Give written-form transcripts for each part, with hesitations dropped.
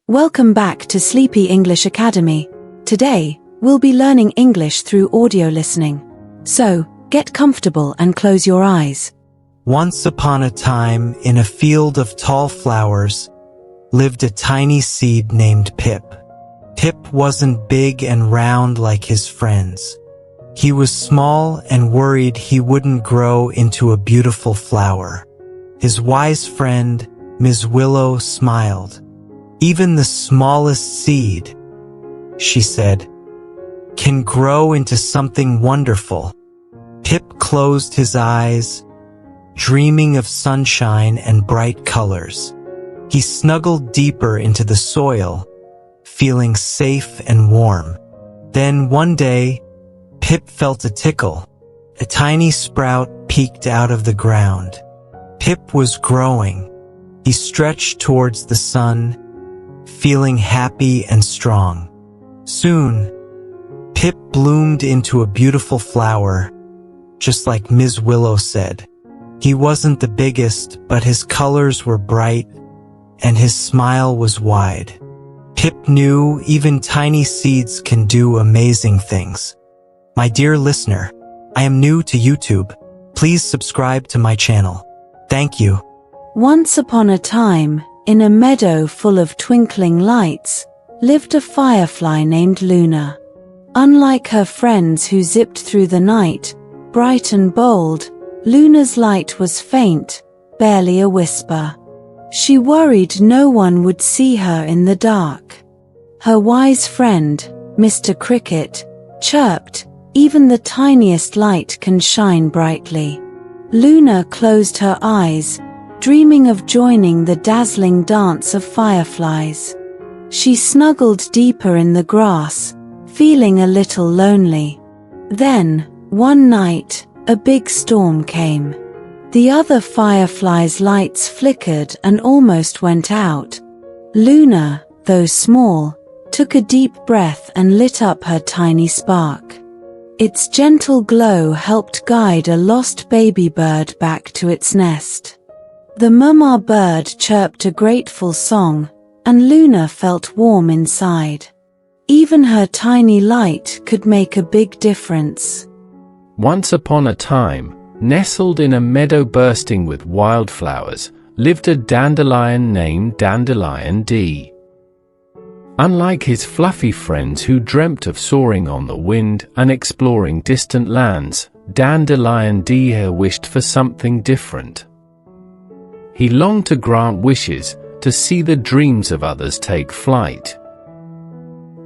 Welcome back to Sleepy English Academy. Today, we'll be learning English through audio listening. So, get comfortable and close your eyes. Once upon a time, in a field of tall flowers, lived a tiny seed named Pip. Pip wasn't big and round like his friends. He was small and worried he wouldn't grow into a beautiful flower. His wise friend, Ms. Willow, smiled. "Even the smallest seed," she said, "can grow into something wonderful." Pip closed his eyes, dreaming of sunshine and bright colors. He snuggled deeper into the soil, feeling safe and warm. Then one day, Pip felt a tickle. A tiny sprout peeked out of the ground. Pip was growing. He stretched towards the sun, feeling happy and strong. Soon, Pip bloomed into a beautiful flower, just like Ms. Willow said. He wasn't the biggest, but his colors were bright, and his smile was wide. Pip knew even tiny seeds can do amazing things. My dear listener, I am new to YouTube. Please subscribe to my channel. Thank you. Once upon a time, in a meadow full of twinkling lights, lived a firefly named Luna. Unlike her friends who zipped through the night, bright and bold, Luna's light was faint, barely a whisper. She worried no one would see her in the dark. Her wise friend, Mr. Cricket, chirped, "Even the tiniest light can shine brightly." Luna closed her eyes, dreaming of joining the dazzling dance of fireflies. She snuggled deeper in the grass, feeling a little lonely. Then, one night, a big storm came. The other fireflies' lights flickered and almost went out. Luna, though small, took a deep breath and lit up her tiny spark. Its gentle glow helped guide a lost baby bird back to its nest. The mama bird chirped a grateful song, and Luna felt warm inside. Even her tiny light could make a big difference. Once upon a time, nestled in a meadow bursting with wildflowers, lived a dandelion named Dandelion D. Unlike his fluffy friends who dreamt of soaring on the wind and exploring distant lands, Dandelion D wished for something different. He longed to grant wishes, to see the dreams of others take flight.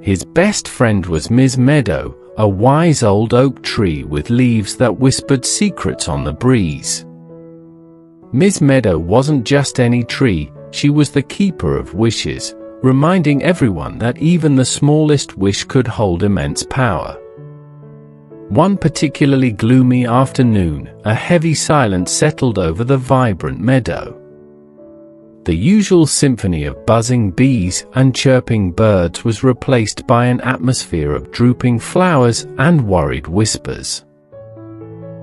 His best friend was Ms. Meadow, a wise old oak tree with leaves that whispered secrets on the breeze. Ms. Meadow wasn't just any tree, she was the keeper of wishes, reminding everyone that even the smallest wish could hold immense power. One particularly gloomy afternoon, a heavy silence settled over the vibrant meadow. The usual symphony of buzzing bees and chirping birds was replaced by an atmosphere of drooping flowers and worried whispers.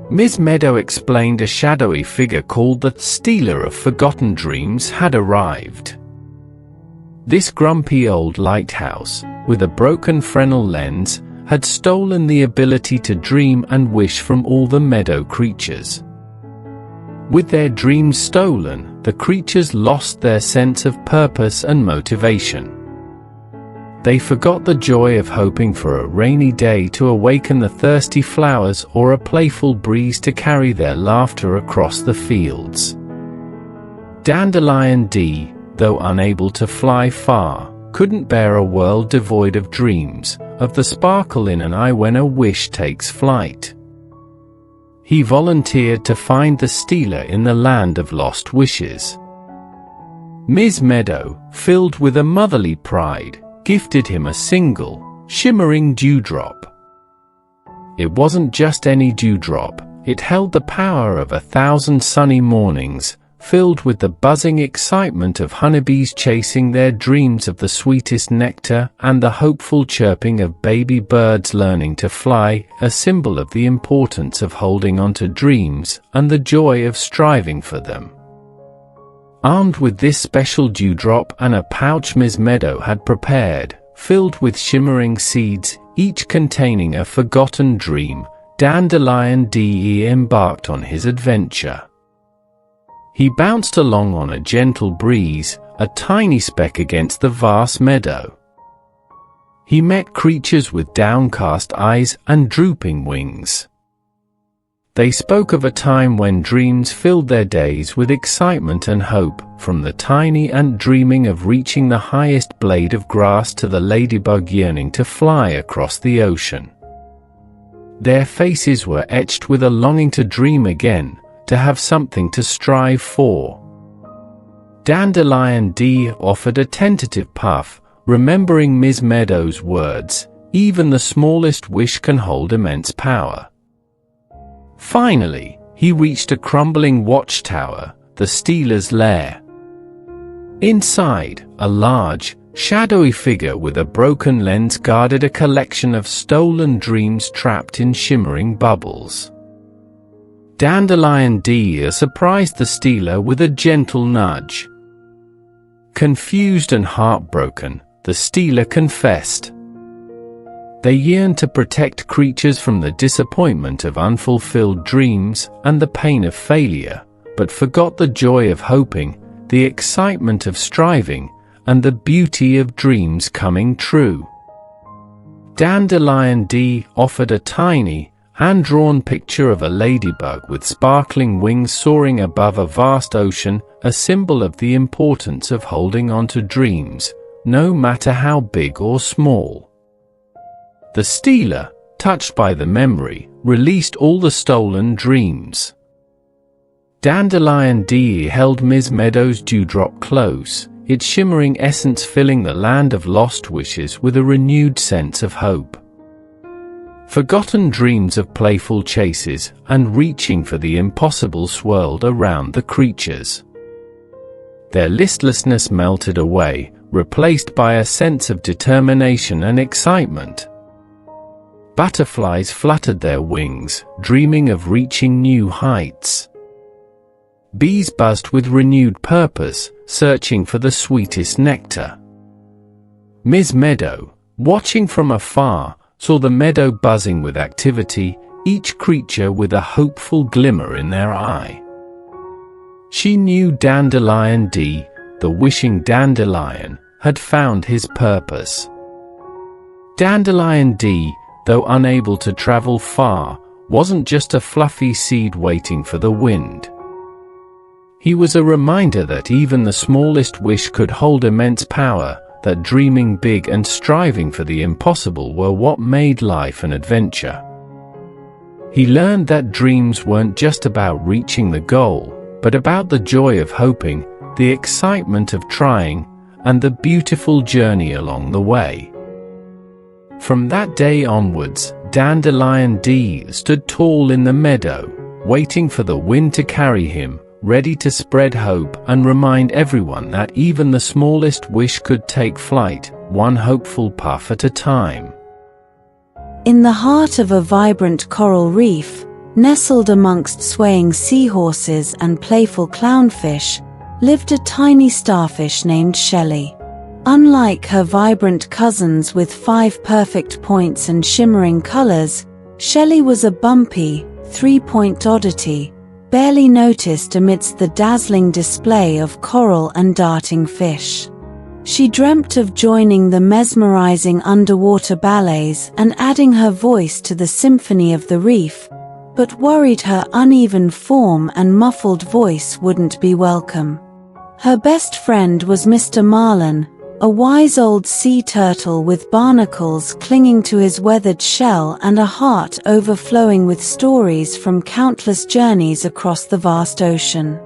Ms. Meadow explained a shadowy figure called the Stealer of Forgotten Dreams had arrived. This grumpy old lighthouse, with a broken Fresnel lens, had stolen the ability to dream and wish from all the meadow creatures. With their dreams stolen, the creatures lost their sense of purpose and motivation. They forgot the joy of hoping for a rainy day to awaken the thirsty flowers or a playful breeze to carry their laughter across the fields. Dandelion D, though unable to fly far, couldn't bear a world devoid of dreams, of the sparkle in an eye when a wish takes flight. He volunteered to find the stealer in the land of lost wishes. Ms. Meadow, filled with a motherly pride, gifted him a single, shimmering dewdrop. It wasn't just any dewdrop, it held the power of 1,000 sunny mornings, filled with the buzzing excitement of honeybees chasing their dreams of the sweetest nectar and the hopeful chirping of baby birds learning to fly, a symbol of the importance of holding on to dreams and the joy of striving for them. Armed with this special dewdrop and a pouch Miss Meadow had prepared, filled with shimmering seeds, each containing a forgotten dream, Dandelion DE embarked on his adventure. He bounced along on a gentle breeze, a tiny speck against the vast meadow. He met creatures with downcast eyes and drooping wings. They spoke of a time when dreams filled their days with excitement and hope, from the tiny ant dreaming of reaching the highest blade of grass to the ladybug yearning to fly across the ocean. Their faces were etched with a longing to dream again, to have something to strive for. Dandelion D offered a tentative puff, remembering Miss Meadow's words, "Even the smallest wish can hold immense power." Finally, he reached a crumbling watchtower, the stealer's lair. Inside, a large, shadowy figure with a broken lens guarded a collection of stolen dreams trapped in shimmering bubbles. Dandelion D surprised the stealer with a gentle nudge. Confused and heartbroken, the stealer confessed. They yearned to protect creatures from the disappointment of unfulfilled dreams and the pain of failure, but forgot the joy of hoping, the excitement of striving, and the beauty of dreams coming true. Dandelion D offered a tiny, hand-drawn picture of a ladybug with sparkling wings soaring above a vast ocean, a symbol of the importance of holding on to dreams, no matter how big or small. The stealer, touched by the memory, released all the stolen dreams. Dandelion D held Miss Meadow's dewdrop close, its shimmering essence filling the land of lost wishes with a renewed sense of hope. Forgotten dreams of playful chases and reaching for the impossible swirled around the creatures. Their listlessness melted away, replaced by a sense of determination and excitement. Butterflies fluttered their wings, dreaming of reaching new heights. Bees buzzed with renewed purpose, searching for the sweetest nectar. Miss Meadow, watching from afar, saw the meadow buzzing with activity, each creature with a hopeful glimmer in their eye. She knew Dandelion D, the wishing dandelion, had found his purpose. Dandelion D, though unable to travel far, wasn't just a fluffy seed waiting for the wind. He was a reminder that even the smallest wish could hold immense power, that dreaming big and striving for the impossible were what made life an adventure. He learned that dreams weren't just about reaching the goal, but about the joy of hoping, the excitement of trying, and the beautiful journey along the way. From that day onwards, Dandelion D stood tall in the meadow, waiting for the wind to carry him, ready to spread hope and remind everyone that even the smallest wish could take flight, one hopeful puff at a time. In the heart of a vibrant coral reef, nestled amongst swaying seahorses and playful clownfish, lived a tiny starfish named Shelley. Unlike her vibrant cousins with 5 perfect points and shimmering colors, Shelley was a bumpy, 3-point oddity, barely noticed amidst the dazzling display of coral and darting fish. She dreamt of joining the mesmerizing underwater ballets and adding her voice to the symphony of the reef, but worried her uneven form and muffled voice wouldn't be welcome. Her best friend was Mr. Marlin, a wise old sea turtle with barnacles clinging to his weathered shell and a heart overflowing with stories from countless journeys across the vast ocean.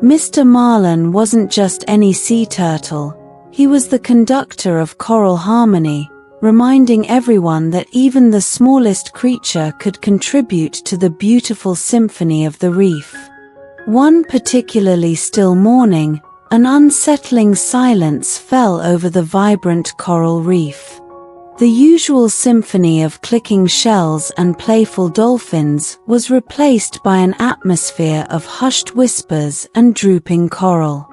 Mr. Marlin wasn't just any sea turtle, he was the conductor of choral harmony, reminding everyone that even the smallest creature could contribute to the beautiful symphony of the reef. One particularly still morning, an unsettling silence fell over the vibrant coral reef. The usual symphony of clicking shells and playful dolphins was replaced by an atmosphere of hushed whispers and drooping coral.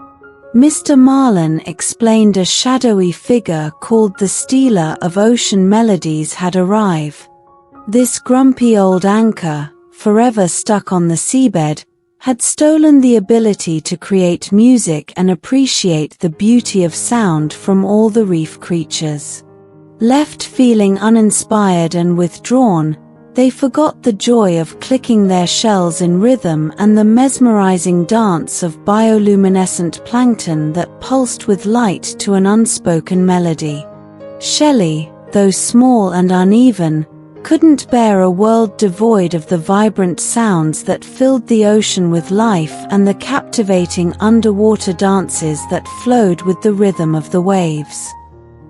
Mr. Marlin explained a shadowy figure called the stealer of ocean melodies had arrived. This grumpy old anchor, forever stuck on the seabed, had stolen the ability to create music and appreciate the beauty of sound from all the reef creatures. Left feeling uninspired and withdrawn, they forgot the joy of clicking their shells in rhythm and the mesmerizing dance of bioluminescent plankton that pulsed with light to an unspoken melody. Shelley, though small and uneven, couldn't bear a world devoid of the vibrant sounds that filled the ocean with life and the captivating underwater dances that flowed with the rhythm of the waves.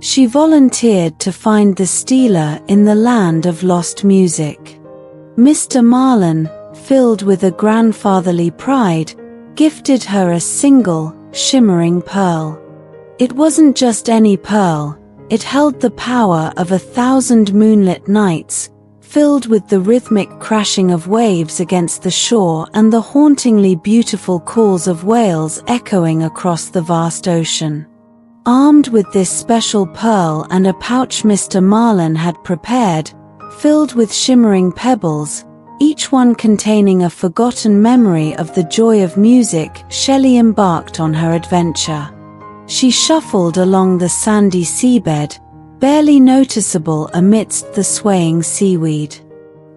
She volunteered to find the stealer in the land of lost music. Mr. Marlin, filled with a grandfatherly pride, gifted her a single, shimmering pearl. It wasn't just any pearl. It held the power of 1,000 moonlit nights, filled with the rhythmic crashing of waves against the shore and the hauntingly beautiful calls of whales echoing across the vast ocean. Armed with this special pearl and a pouch Mr. Marlin had prepared, filled with shimmering pebbles, each one containing a forgotten memory of the joy of music, Shelley embarked on her adventure. She shuffled along the sandy seabed, barely noticeable amidst the swaying seaweed.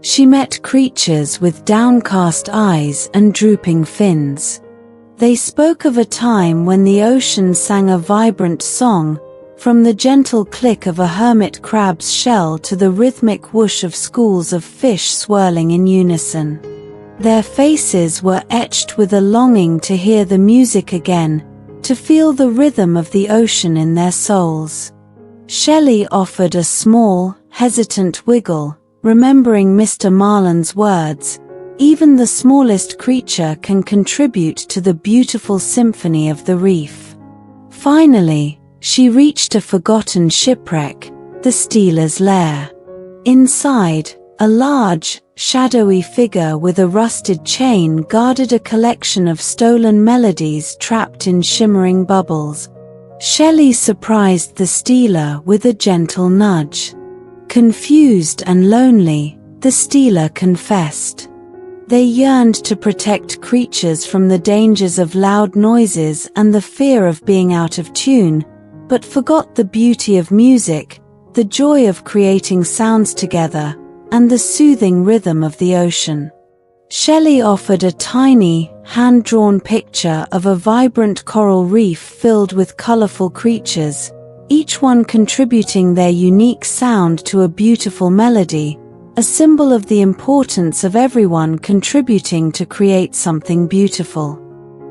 She met creatures with downcast eyes and drooping fins. They spoke of a time when the ocean sang a vibrant song, from the gentle click of a hermit crab's shell to the rhythmic whoosh of schools of fish swirling in unison. Their faces were etched with a longing to hear the music again, to feel the rhythm of the ocean in their souls. Shelley offered a small, hesitant wiggle, remembering Mr. Marlin's words, "Even the smallest creature can contribute to the beautiful symphony of the reef." Finally, she reached a forgotten shipwreck, the stealer's lair. Inside, a large, shadowy figure with a rusted chain guarded a collection of stolen melodies trapped in shimmering bubbles. Shelley surprised the stealer with a gentle nudge. Confused and lonely, the stealer confessed. They yearned to protect creatures from the dangers of loud noises and the fear of being out of tune, but forgot the beauty of music, the joy of creating sounds together, and the soothing rhythm of the ocean. Shelley offered a tiny, hand-drawn picture of a vibrant coral reef filled with colorful creatures, each one contributing their unique sound to a beautiful melody, a symbol of the importance of everyone contributing to create something beautiful.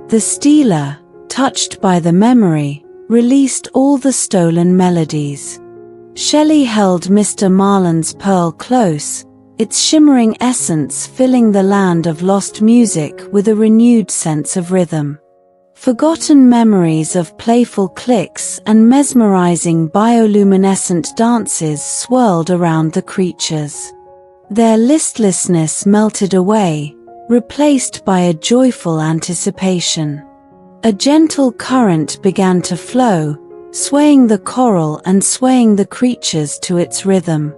The stealer, touched by the memory, released all the stolen melodies. Shelley held Mr. Marlin's pearl close, its shimmering essence filling the land of lost music with a renewed sense of rhythm. Forgotten memories of playful clicks and mesmerizing bioluminescent dances swirled around the creatures. Their listlessness melted away, replaced by a joyful anticipation. A gentle current began to flow, swaying the coral and swaying the creatures to its rhythm.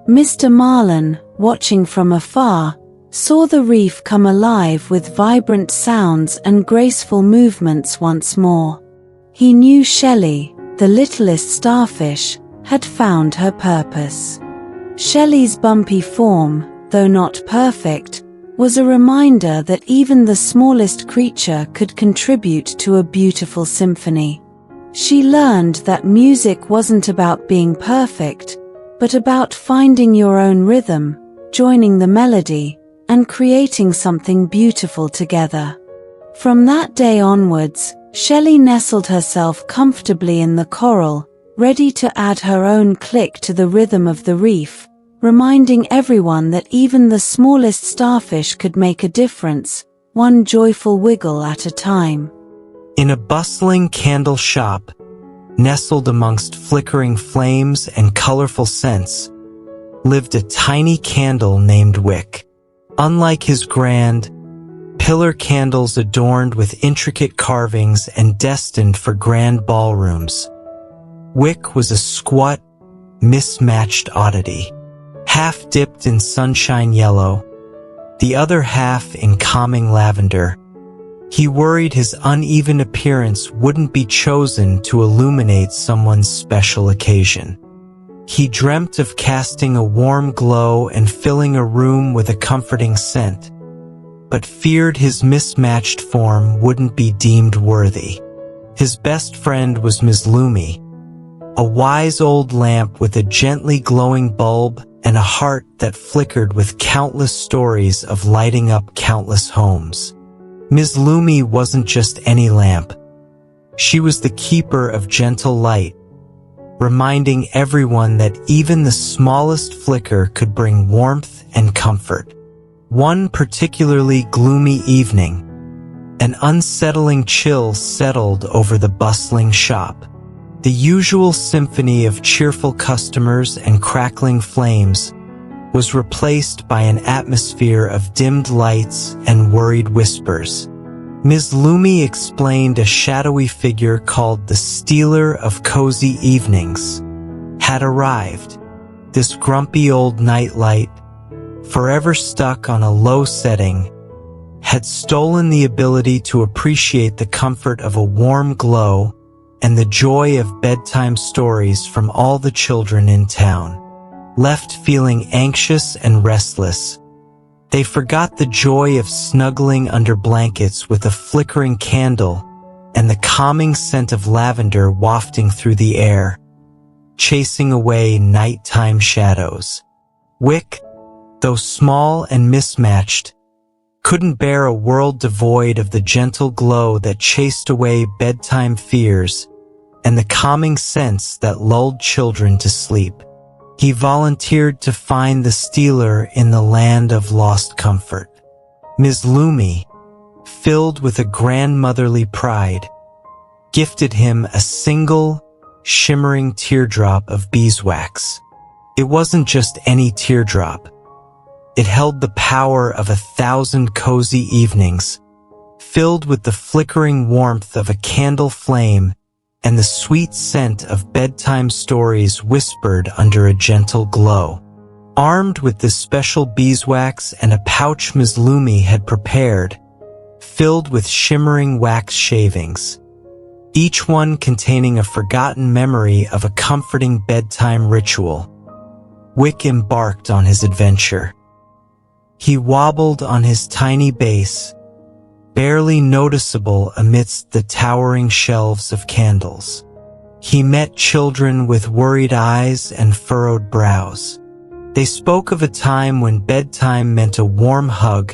Mr. Marlin, watching from afar, saw the reef come alive with vibrant sounds and graceful movements once more. He knew Shelley, the littlest starfish, had found her purpose. Shelley's bumpy form, though not perfect, was a reminder that even the smallest creature could contribute to a beautiful symphony. She learned that music wasn't about being perfect, but about finding your own rhythm, joining the melody, and creating something beautiful together. From that day onwards, Shelley nestled herself comfortably in the coral, ready to add her own click to the rhythm of the reef, reminding everyone that even the smallest starfish could make a difference, one joyful wiggle at a time. In a bustling candle shop, nestled amongst flickering flames and colorful scents, lived a tiny candle named Wick. Unlike his grand, pillar candles adorned with intricate carvings and destined for grand ballrooms. Wick was a squat, mismatched oddity, half dipped in sunshine yellow, the other half in calming lavender. He worried his uneven appearance wouldn't be chosen to illuminate someone's special occasion. He dreamt of casting a warm glow and filling a room with a comforting scent, but feared his mismatched form wouldn't be deemed worthy. His best friend was Ms. Loomy, a wise old lamp with a gently glowing bulb and a heart that flickered with countless stories of lighting up countless homes. Ms. Loomy wasn't just any lamp. She was the keeper of gentle light, reminding everyone that even the smallest flicker could bring warmth and comfort. One particularly gloomy evening, an unsettling chill settled over the bustling shop. The usual symphony of cheerful customers and crackling flames was replaced by an atmosphere of dimmed lights and worried whispers. Ms. Loomy explained a shadowy figure called the Stealer of Cozy Evenings had arrived. This grumpy old nightlight, forever stuck on a low setting, had stolen the ability to appreciate the comfort of a warm glow and the joy of bedtime stories from all the children in town. Left feeling anxious and restless, they forgot the joy of snuggling under blankets with a flickering candle and the calming scent of lavender wafting through the air, chasing away nighttime shadows. Wick, though small and mismatched, couldn't bear a world devoid of the gentle glow that chased away bedtime fears and the calming scents that lulled children to sleep. He volunteered to find the stealer in the land of lost comfort. Ms. Loomy, filled with a grandmotherly pride, gifted him a single, shimmering teardrop of beeswax. It wasn't just any teardrop. It held the power of 1,000 cozy evenings, filled with the flickering warmth of a candle flame and the sweet scent of bedtime stories whispered under a gentle glow. Armed with this special beeswax and a pouch Ms. Loomy had prepared, filled with shimmering wax shavings, each one containing a forgotten memory of a comforting bedtime ritual, Wick embarked on his adventure. He wobbled on his tiny base, barely noticeable amidst the towering shelves of candles. He met children with worried eyes and furrowed brows. They spoke of a time when bedtime meant a warm hug,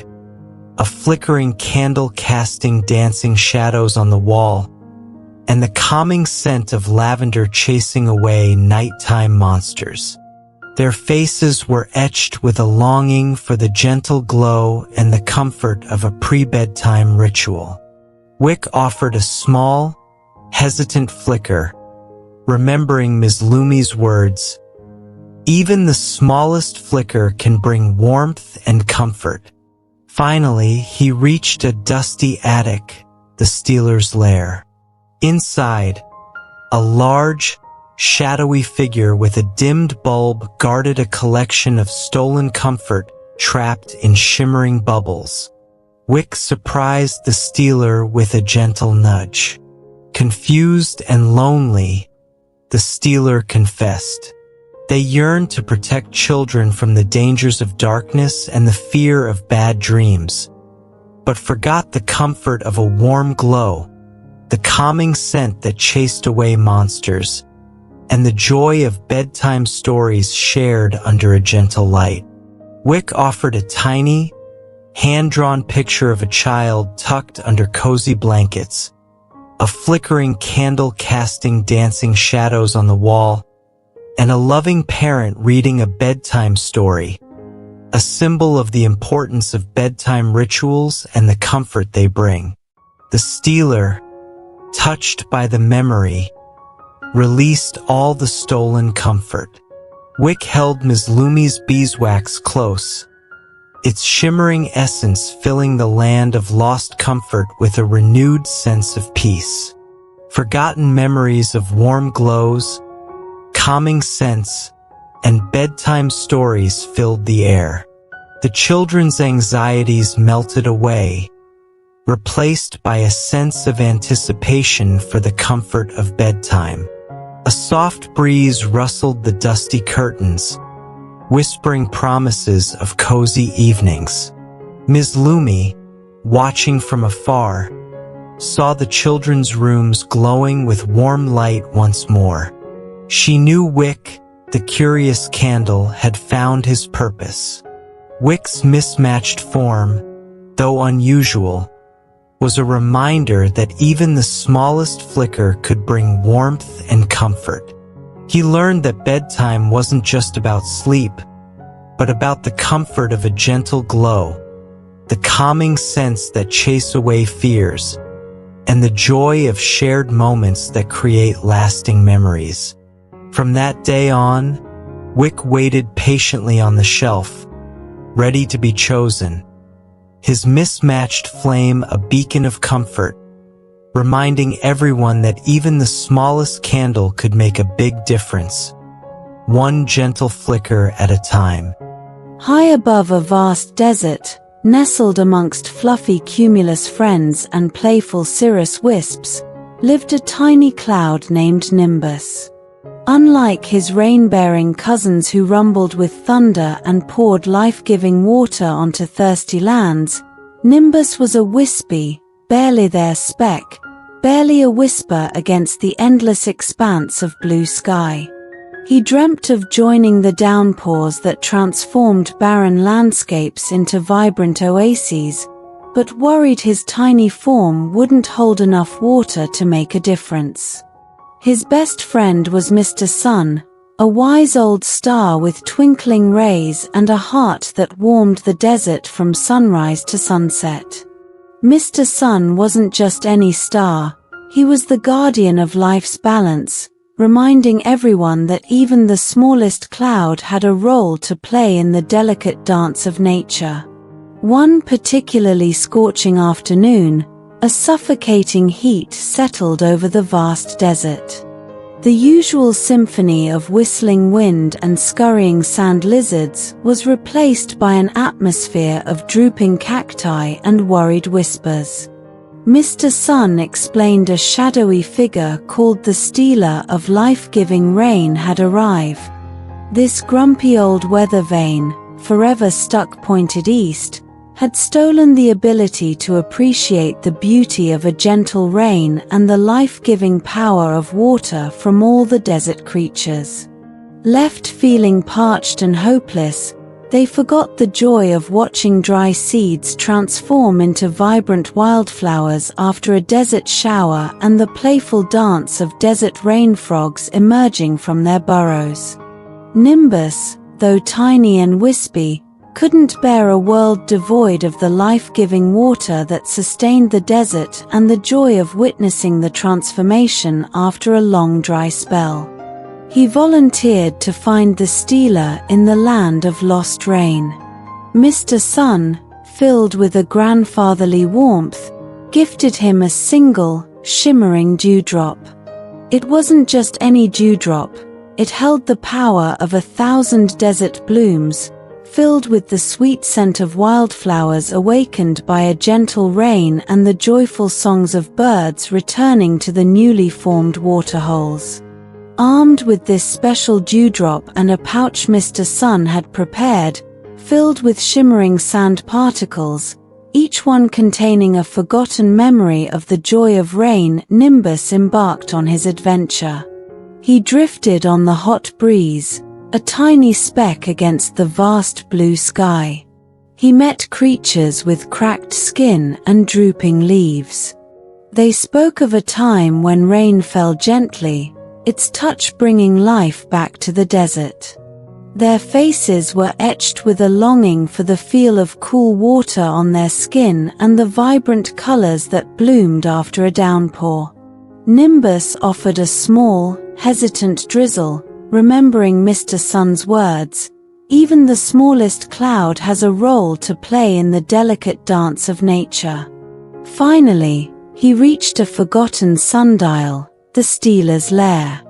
a flickering candle casting dancing shadows on the wall, and the calming scent of lavender chasing away nighttime monsters. Their faces were etched with a longing for the gentle glow and the comfort of a pre-bedtime ritual. Wick offered a small, hesitant flicker, remembering Ms. Loomy's words, "Even the smallest flicker can bring warmth and comfort." Finally, he reached a dusty attic, the stealer's lair. Inside, a large, shadowy figure with a dimmed bulb guarded a collection of stolen comfort trapped in shimmering bubbles. Wick surprised the stealer with a gentle nudge. Confused and lonely, the stealer confessed. They yearned to protect children from the dangers of darkness and the fear of bad dreams, but forgot the comfort of a warm glow, the calming scent that chased away monsters, and the joy of bedtime stories shared under a gentle light. Wick offered a tiny, hand-drawn picture of a child tucked under cozy blankets, a flickering candle casting dancing shadows on the wall, and a loving parent reading a bedtime story, a symbol of the importance of bedtime rituals and the comfort they bring. The stealer, touched by the memory, released all the stolen comfort. Wick held Ms. Loomy's beeswax close, its shimmering essence filling the land of lost comfort with a renewed sense of peace. Forgotten memories of warm glows, calming scents, and bedtime stories filled the air. The children's anxieties melted away, replaced by a sense of anticipation for the comfort of bedtime. A soft breeze rustled the dusty curtains, whispering promises of cozy evenings. Ms. Loomy, watching from afar, saw the children's rooms glowing with warm light once more. She knew Wick, the curious candle, had found his purpose. Wick's mismatched form, though unusual, was a reminder that even the smallest flicker could bring warmth and comfort. He learned that bedtime wasn't just about sleep, but about the comfort of a gentle glow, the calming scents that chase away fears, and the joy of shared moments that create lasting memories. From that day on, Wick waited patiently on the shelf, ready to be chosen, his mismatched flame a beacon of comfort, reminding everyone that even the smallest candle could make a big difference, one gentle flicker at a time. High above a vast desert, nestled amongst fluffy cumulus friends and playful cirrus wisps, lived a tiny cloud named Nimbus. Unlike his rain-bearing cousins who rumbled with thunder and poured life-giving water onto thirsty lands, Nimbus was a wispy, barely there speck, barely a whisper against the endless expanse of blue sky. He dreamt of joining the downpours that transformed barren landscapes into vibrant oases, but worried his tiny form wouldn't hold enough water to make a difference. His best friend was Mr. Sun, a wise old star with twinkling rays and a heart that warmed the desert from sunrise to sunset. Mr. Sun wasn't just any star, he was the guardian of life's balance, reminding everyone that even the smallest cloud had a role to play in the delicate dance of nature. One particularly scorching afternoon, a suffocating heat settled over the vast desert. The usual symphony of whistling wind and scurrying sand lizards was replaced by an atmosphere of drooping cacti and worried whispers. Mr. Sun explained a shadowy figure called the stealer of life-giving rain had arrived. This grumpy old weather vane, forever stuck pointed east, had stolen the ability to appreciate the beauty of a gentle rain and the life-giving power of water from all the desert creatures. Left feeling parched and hopeless, they forgot the joy of watching dry seeds transform into vibrant wildflowers after a desert shower and the playful dance of desert rain frogs emerging from their burrows. Nimbus, though tiny and wispy, couldn't bear a world devoid of the life-giving water that sustained the desert and the joy of witnessing the transformation after a long dry spell. He volunteered to find the stealer in the land of lost rain. Mr. Sun, filled with a grandfatherly warmth, gifted him a single, shimmering dewdrop. It wasn't just any dewdrop, it held the power of 1,000 desert blooms, filled with the sweet scent of wildflowers awakened by a gentle rain and the joyful songs of birds returning to the newly formed waterholes. Armed with this special dewdrop and a pouch Mr. Sun had prepared, filled with shimmering sand particles, each one containing a forgotten memory of the joy of rain, Nimbus embarked on his adventure. He drifted on the hot breeze, a tiny speck against the vast blue sky. He met creatures with cracked skin and drooping leaves. They spoke of a time when rain fell gently, its touch bringing life back to the desert. Their faces were etched with a longing for the feel of cool water on their skin and the vibrant colors that bloomed after a downpour. Nimbus offered a small, hesitant drizzle, remembering Mr. Sun's words, even the smallest cloud has a role to play in the delicate dance of nature. Finally, he reached a forgotten sundial, the stealer's lair.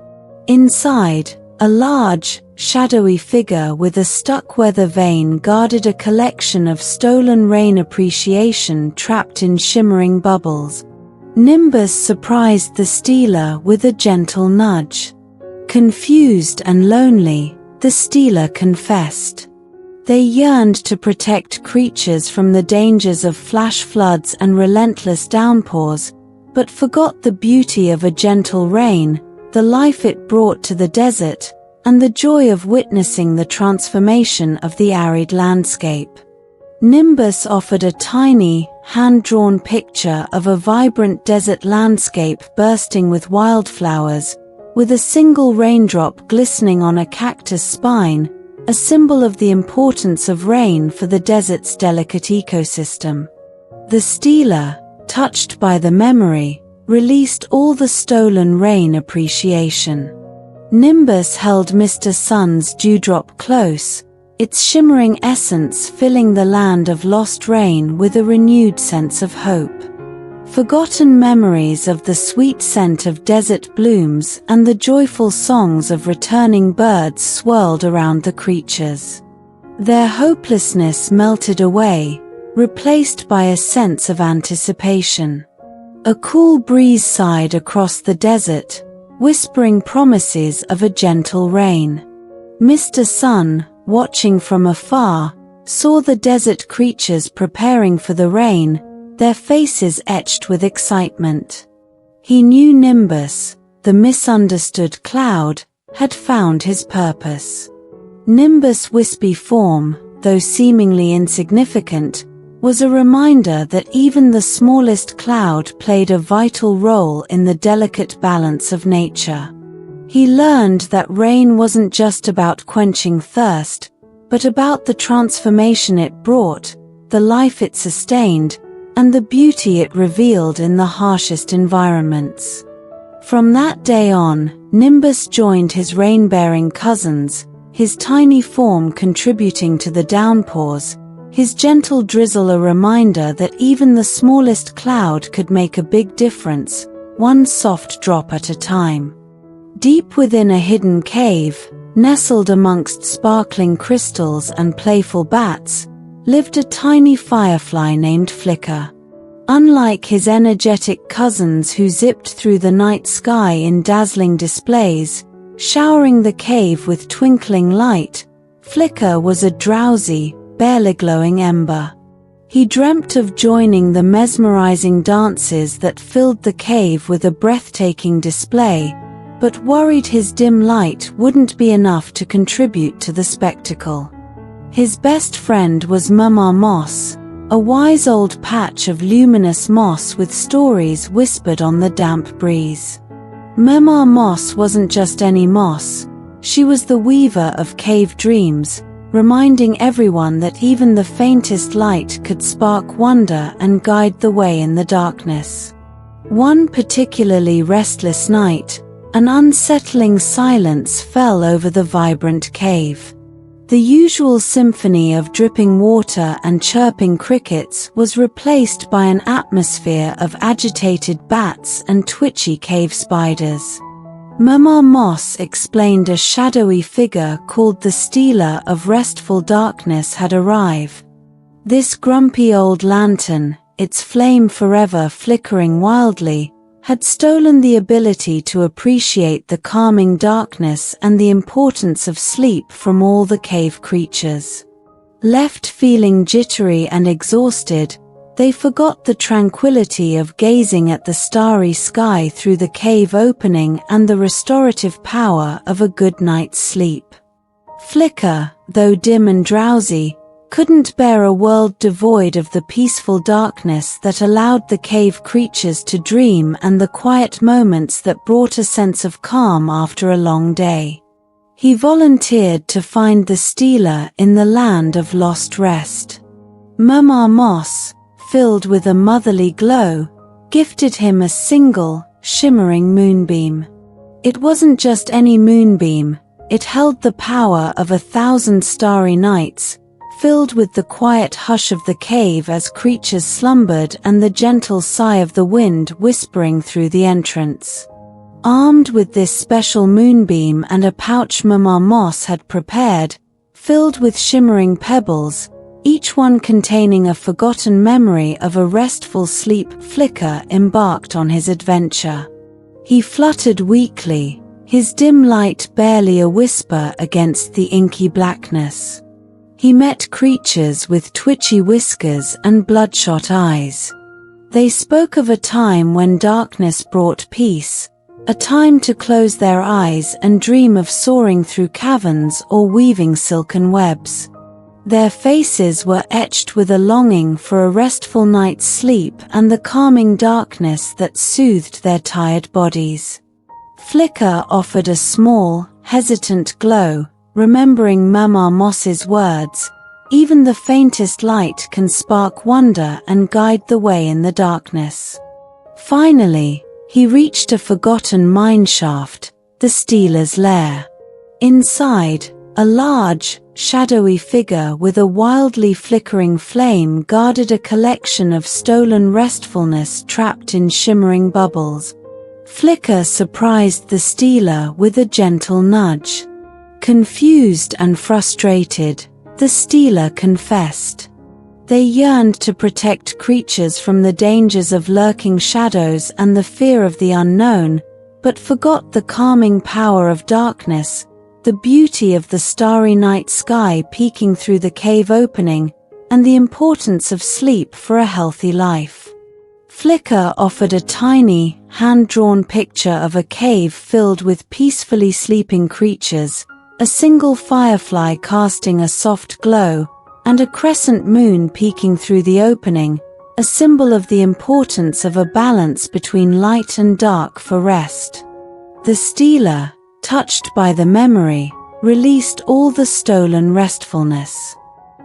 Inside, a large, shadowy figure with a stuck weather vane guarded a collection of stolen rain appreciation trapped in shimmering bubbles. Nimbus surprised the stealer with a gentle nudge. Confused and lonely, the stealer confessed. They yearned to protect creatures from the dangers of flash floods and relentless downpours, but forgot the beauty of a gentle rain, the life it brought to the desert, and the joy of witnessing the transformation of the arid landscape. Nimbus offered a tiny, hand-drawn picture of a vibrant desert landscape bursting with wildflowers, with a single raindrop glistening on a cactus spine, a symbol of the importance of rain for the desert's delicate ecosystem. The stealer, touched by the memory, released all the stolen rain appreciation. Nimbus held Mr. Sun's dewdrop close, its shimmering essence filling the land of lost rain with a renewed sense of hope. Forgotten memories of the sweet scent of desert blooms and the joyful songs of returning birds swirled around the creatures. Their hopelessness melted away, replaced by a sense of anticipation. A cool breeze sighed across the desert, whispering promises of a gentle rain. Mr. Sun, watching from afar, saw the desert creatures preparing for the rain, their faces etched with excitement. He knew Nimbus, the misunderstood cloud, had found his purpose. Nimbus' wispy form, though seemingly insignificant, was a reminder that even the smallest cloud played a vital role in the delicate balance of nature. He learned that rain wasn't just about quenching thirst, but about the transformation it brought, the life it sustained, and the beauty it revealed in the harshest environments. From that day on, Nimbus joined his rain-bearing cousins, his tiny form contributing to the downpours, his gentle drizzle a reminder that even the smallest cloud could make a big difference, one soft drop at a time. Deep within a hidden cave, nestled amongst sparkling crystals and playful bats, lived a tiny firefly named Flicker. Unlike his energetic cousins who zipped through the night sky in dazzling displays, showering the cave with twinkling light, Flicker was a drowsy, barely glowing ember. He dreamt of joining the mesmerizing dances that filled the cave with a breathtaking display, but worried his dim light wouldn't be enough to contribute to the spectacle. His best friend was Mama Moss, a wise old patch of luminous moss with stories whispered on the damp breeze. Mama Moss wasn't just any moss, she was the weaver of cave dreams, reminding everyone that even the faintest light could spark wonder and guide the way in the darkness. One particularly restless night, an unsettling silence fell over the vibrant cave. The usual symphony of dripping water and chirping crickets was replaced by an atmosphere of agitated bats and twitchy cave spiders. Mama Moss explained a shadowy figure called the Stealer of Restful Darkness had arrived. This grumpy old lantern, its flame forever flickering wildly, had stolen the ability to appreciate the calming darkness and the importance of sleep from all the cave creatures. Left feeling jittery and exhausted, they forgot the tranquility of gazing at the starry sky through the cave opening and the restorative power of a good night's sleep. Flicker, though dim and drowsy, couldn't bear a world devoid of the peaceful darkness that allowed the cave creatures to dream and the quiet moments that brought a sense of calm after a long day. He volunteered to find the Stealer in the land of lost rest. Mama Moss, filled with a motherly glow, gifted him a single, shimmering moonbeam. It wasn't just any moonbeam, It held the power of 1,000 starry nights, filled with the quiet hush of the cave as creatures slumbered and the gentle sigh of the wind whispering through the entrance. Armed with this special moonbeam and a pouch Mama Moss had prepared, filled with shimmering pebbles, each one containing a forgotten memory of a restful sleep, Flicker embarked on his adventure. He fluttered weakly, his dim light barely a whisper against the inky blackness. He met creatures with twitchy whiskers and bloodshot eyes. They spoke of a time when darkness brought peace, a time to close their eyes and dream of soaring through caverns or weaving silken webs. Their faces were etched with a longing for a restful night's sleep and the calming darkness that soothed their tired bodies. Flicker offered a small, hesitant glow, remembering Mama Moss's words, "Even the faintest light can spark wonder and guide the way in the darkness." Finally, he reached a forgotten mineshaft, the Stealer's lair. Inside, a large, shadowy figure with a wildly flickering flame guarded a collection of stolen restfulness trapped in shimmering bubbles. Flicker surprised the Stealer with a gentle nudge. Confused and frustrated, the Stealer confessed. They yearned to protect creatures from the dangers of lurking shadows and the fear of the unknown, but forgot the calming power of darkness, the beauty of the starry night sky peeking through the cave opening, and the importance of sleep for a healthy life. Flicker offered a tiny, hand-drawn picture of a cave filled with peacefully sleeping creatures, a single firefly casting a soft glow, and a crescent moon peeking through the opening, a symbol of the importance of a balance between light and dark for rest. The Stealer, touched by the memory, released all the stolen restfulness.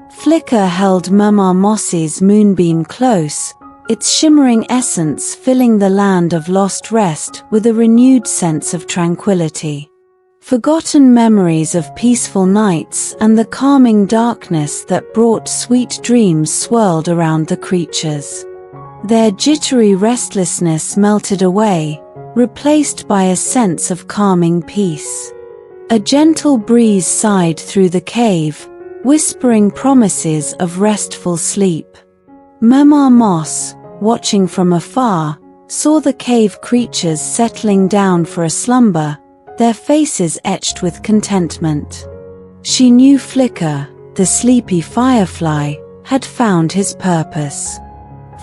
Flicker held Mama Moss's moonbeam close, its shimmering essence filling the land of lost rest with a renewed sense of tranquility. Forgotten memories of peaceful nights and the calming darkness that brought sweet dreams swirled around the creatures. Their jittery restlessness melted away, replaced by a sense of calming peace. A gentle breeze sighed through the cave, whispering promises of restful sleep. Mama Moss, watching from afar, saw the cave creatures settling down for a slumber, their faces etched with contentment. She knew Flicker, the sleepy firefly, had found his purpose.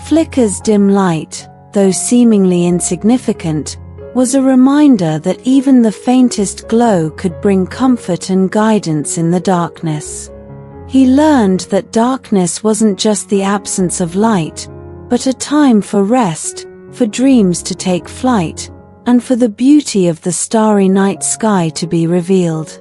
Flicker's dim light, though seemingly insignificant, was a reminder that even the faintest glow could bring comfort and guidance in the darkness. He learned that darkness wasn't just the absence of light, but a time for rest, for dreams to take flight, and for the beauty of the starry night sky to be revealed.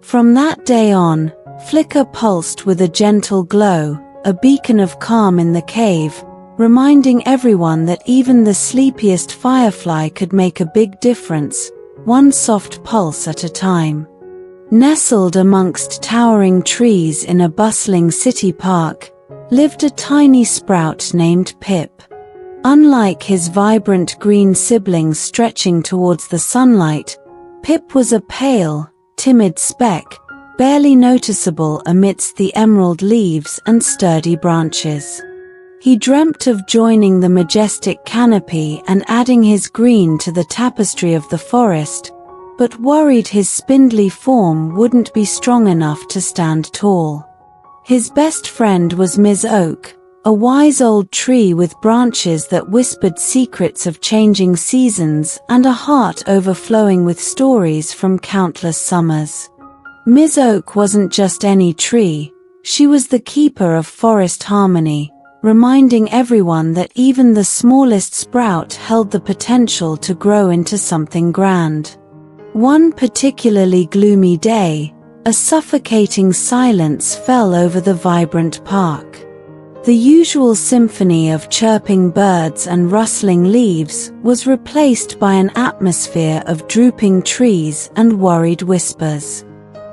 From that day on, Flicker pulsed with a gentle glow, a beacon of calm in the cave, reminding everyone that even the sleepiest firefly could make a big difference, one soft pulse at a time. Nestled amongst towering trees in a bustling city park, lived a tiny sprout named Pip. Unlike his vibrant green siblings stretching towards the sunlight, Pip was a pale, timid speck, barely noticeable amidst the emerald leaves and sturdy branches. He dreamt of joining the majestic canopy and adding his green to the tapestry of the forest, but worried his spindly form wouldn't be strong enough to stand tall. His best friend was Ms. Oak, a wise old tree with branches that whispered secrets of changing seasons and a heart overflowing with stories from countless summers. Ms. Oak wasn't just any tree, she was the keeper of forest harmony, reminding everyone that even the smallest sprout held the potential to grow into something grand. One particularly gloomy day, a suffocating silence fell over the vibrant park. The usual symphony of chirping birds and rustling leaves was replaced by an atmosphere of drooping trees and worried whispers.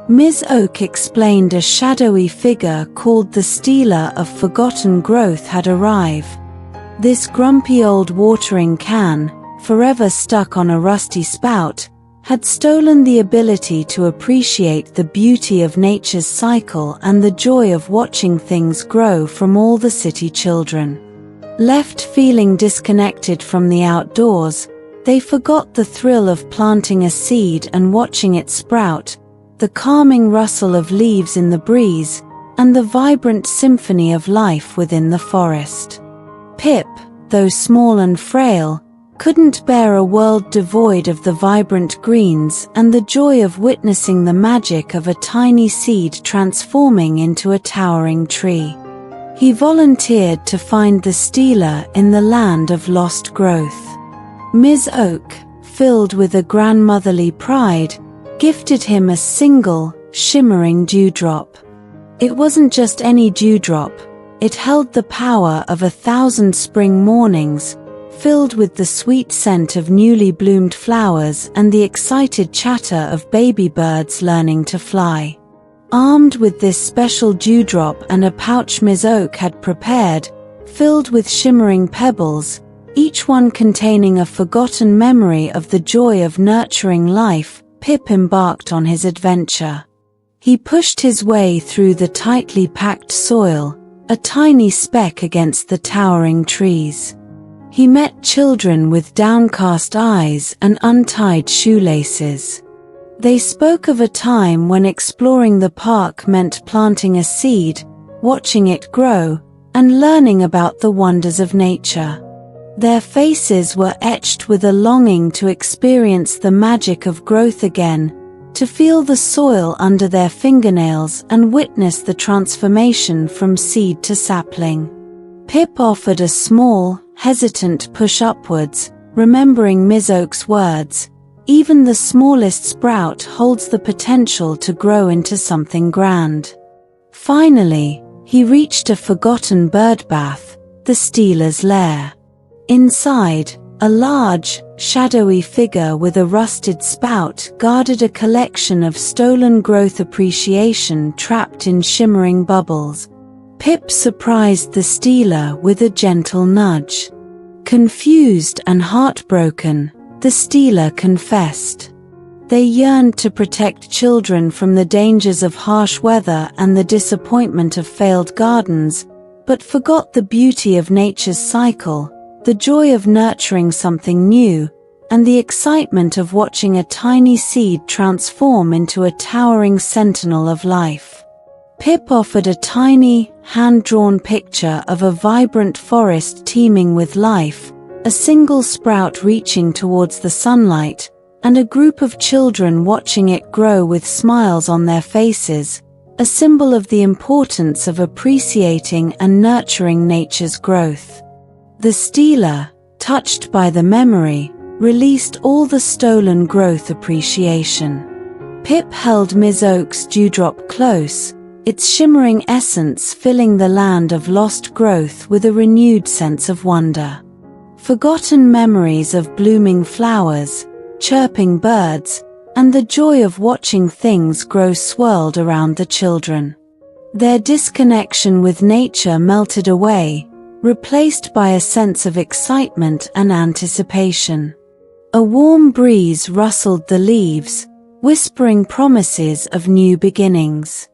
Ms. Oak explained a shadowy figure called the stealer of forgotten growth had arrived. This grumpy old watering can, forever stuck on a rusty spout, had stolen the ability to appreciate the beauty of nature's cycle and the joy of watching things grow from all the city children. Left feeling disconnected from the outdoors, they forgot the thrill of planting a seed and watching it sprout, the calming rustle of leaves in the breeze, and the vibrant symphony of life within the forest. Pip, though small and frail, couldn't bear a world devoid of the vibrant greens and the joy of witnessing the magic of a tiny seed transforming into a towering tree. He volunteered to find the stealer in the land of lost growth. Ms. Oak, filled with a grandmotherly pride, gifted him a single, shimmering dewdrop. It wasn't just any dewdrop, it held the power of 1,000 spring mornings, filled with the sweet scent of newly bloomed flowers and the excited chatter of baby birds learning to fly. Armed with this special dewdrop and a pouch Ms. Oak had prepared, filled with shimmering pebbles, each one containing a forgotten memory of the joy of nurturing life, Pip embarked on his adventure. He pushed his way through the tightly packed soil, a tiny speck against the towering trees. He met children with downcast eyes and untied shoelaces. They spoke of a time when exploring the park meant planting a seed, watching it grow, and learning about the wonders of nature. Their faces were etched with a longing to experience the magic of growth again, to feel the soil under their fingernails and witness the transformation from seed to sapling. Pip offered a small, hesitant push upwards, remembering Ms. Oak's words, "Even the smallest sprout holds the potential to grow into something grand." Finally, he reached a forgotten birdbath, the stealer's lair. Inside, a large, shadowy figure with a rusted spout guarded a collection of stolen growth appreciation trapped in shimmering bubbles. Pip surprised the stealer with a gentle nudge. Confused and heartbroken, the stealer confessed. They yearned to protect children from the dangers of harsh weather and the disappointment of failed gardens, but forgot the beauty of nature's cycle, the joy of nurturing something new, and the excitement of watching a tiny seed transform into a towering sentinel of life. Pip offered a tiny, hand-drawn picture of a vibrant forest teeming with life, a single sprout reaching towards the sunlight, and a group of children watching it grow with smiles on their faces, a symbol of the importance of appreciating and nurturing nature's growth. The stealer, touched by the memory, released all the stolen growth appreciation. Pip held Ms. Oak's dewdrop close, its shimmering essence filling the land of lost growth with a renewed sense of wonder. Forgotten memories of blooming flowers, chirping birds, and the joy of watching things grow swirled around the children. Their disconnection with nature melted away, replaced by a sense of excitement and anticipation. A warm breeze rustled the leaves, whispering promises of new beginnings.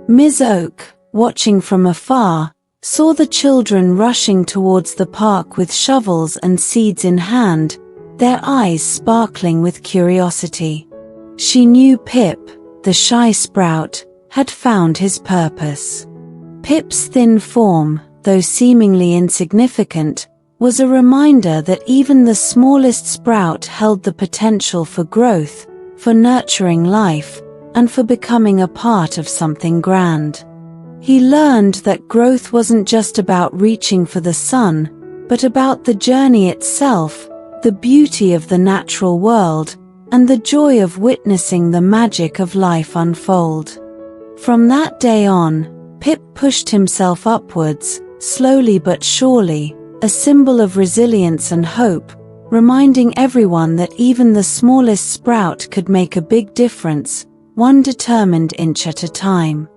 Ms. Oak, watching from afar, saw the children rushing towards the park with shovels and seeds in hand, their eyes sparkling with curiosity. She knew Pip, the shy sprout, had found his purpose. Pip's thin form, though seemingly insignificant, was a reminder that even the smallest sprout held the potential for growth, for nurturing life, and for becoming a part of something grand. He learned that growth wasn't just about reaching for the sun, but about the journey itself, the beauty of the natural world, and the joy of witnessing the magic of life unfold. From that day on, Pip pushed himself upwards, slowly but surely, a symbol of resilience and hope, reminding everyone that even the smallest sprout could make a big difference, one determined inch at a time.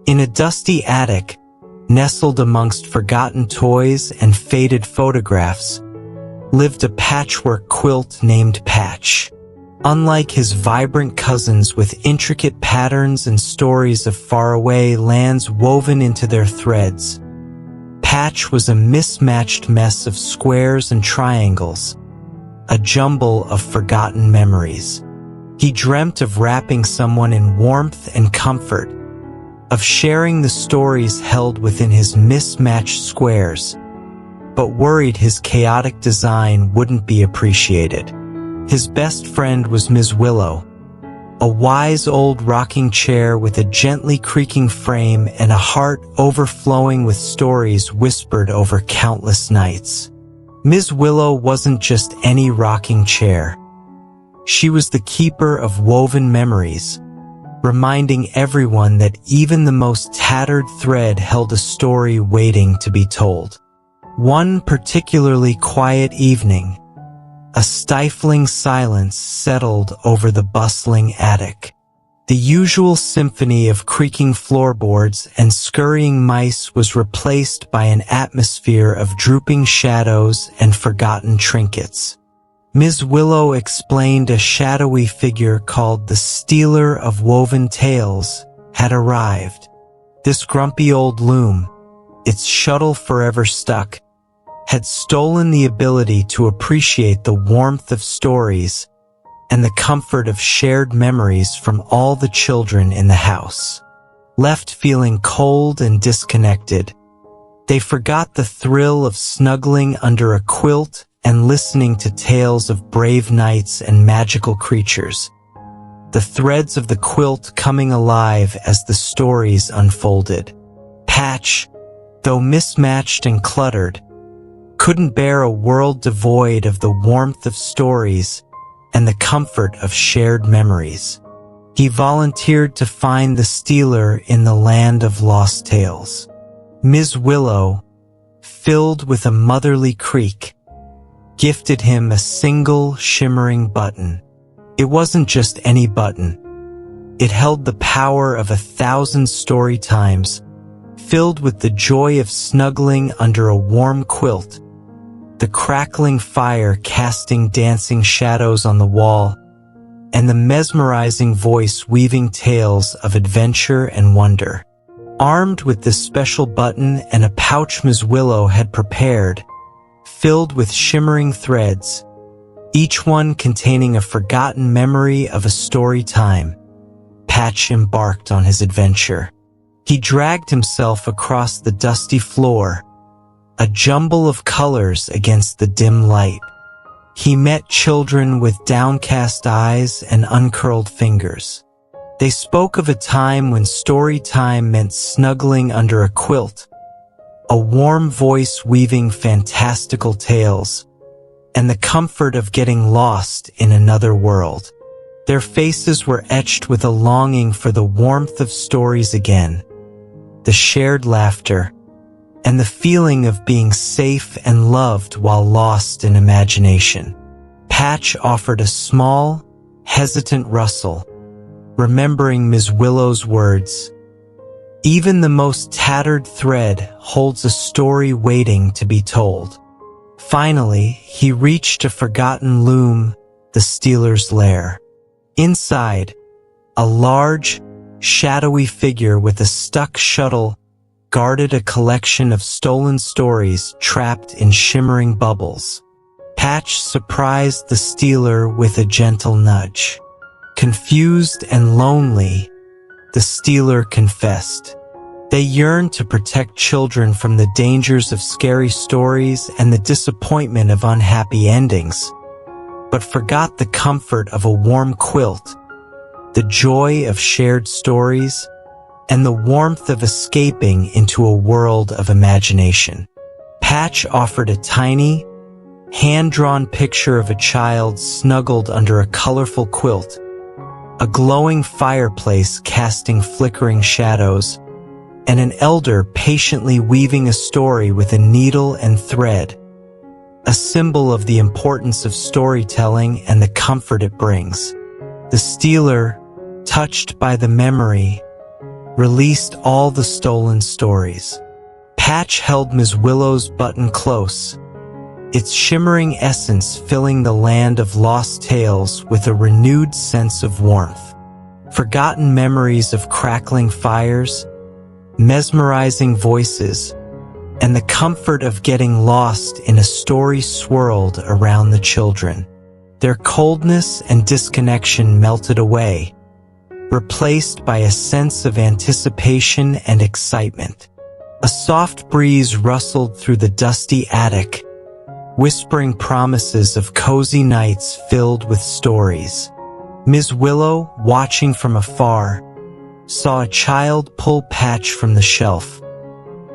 In a dusty attic, nestled amongst forgotten toys and faded photographs, lived a patchwork quilt named Patch. Unlike his vibrant cousins with intricate patterns and stories of faraway lands woven into their threads, Patch was a mismatched mess of squares and triangles, a jumble of forgotten memories. He dreamt of wrapping someone in warmth and comfort, of sharing the stories held within his mismatched squares, but worried his chaotic design wouldn't be appreciated. His best friend was Ms. Willow, a wise old rocking chair with a gently creaking frame and a heart overflowing with stories whispered over countless nights. Ms. Willow wasn't just any rocking chair. She was the keeper of woven memories, reminding everyone that even the most tattered thread held a story waiting to be told. One particularly quiet evening, a stifling silence settled over the bustling attic. The usual symphony of creaking floorboards and scurrying mice was replaced by an atmosphere of drooping shadows and forgotten trinkets. Ms. Willow explained a shadowy figure called the Stealer of Woven Tales had arrived. This grumpy old loom, its shuttle forever stuck, had stolen the ability to appreciate the warmth of stories and the comfort of shared memories from all the children in the house. Left feeling cold and disconnected, they forgot the thrill of snuggling under a quilt and listening to tales of brave knights and magical creatures, the threads of the quilt coming alive as the stories unfolded. Patch, though mismatched and cluttered, couldn't bear a world devoid of the warmth of stories and the comfort of shared memories. He volunteered to find the stealer in the land of lost tales. Ms. Willow, filled with a motherly creak, gifted him a single shimmering button. It wasn't just any button. It held the power of 1,000 story times, filled with the joy of snuggling under a warm quilt, the crackling fire casting dancing shadows on the wall, and the mesmerizing voice weaving tales of adventure and wonder. Armed with this special button and a pouch Ms. Willow had prepared, filled with shimmering threads, each one containing a forgotten memory of a story time, Patch embarked on his adventure. He dragged himself across the dusty floor, a jumble of colors against the dim light. He met children with downcast eyes and uncurled fingers. They spoke of a time when story time meant snuggling under a quilt, a warm voice weaving fantastical tales, and the comfort of getting lost in another world. Their faces were etched with a longing for the warmth of stories again, the shared laughter, and the feeling of being safe and loved while lost in imagination. Patch offered a small, hesitant rustle, remembering Ms. Willow's words, "Even the most tattered thread holds a story waiting to be told." Finally, he reached a forgotten loom, the stealer's lair. Inside, a large, shadowy figure with a stuck shuttle guarded a collection of stolen stories trapped in shimmering bubbles. Patch surprised the stealer with a gentle nudge. Confused and lonely, the stealer confessed. They yearned to protect children from the dangers of scary stories and the disappointment of unhappy endings, but forgot the comfort of a warm quilt, the joy of shared stories, and the warmth of escaping into a world of imagination. Patch offered a tiny, hand-drawn picture of a child snuggled under a colorful quilt, a glowing fireplace casting flickering shadows, and an elder patiently weaving a story with a needle and thread, a symbol of the importance of storytelling and the comfort it brings. The stealer, touched by the memory, released all the stolen stories. Patch held Ms. Willow's button close, its shimmering essence filling the land of lost tales with a renewed sense of warmth. Forgotten memories of crackling fires, mesmerizing voices, and the comfort of getting lost in a story swirled around the children. Their coldness and disconnection melted away, replaced by a sense of anticipation and excitement. A soft breeze rustled through the dusty attic, whispering promises of cozy nights filled with stories. Ms. Willow, watching from afar, saw a child pull Patch from the shelf,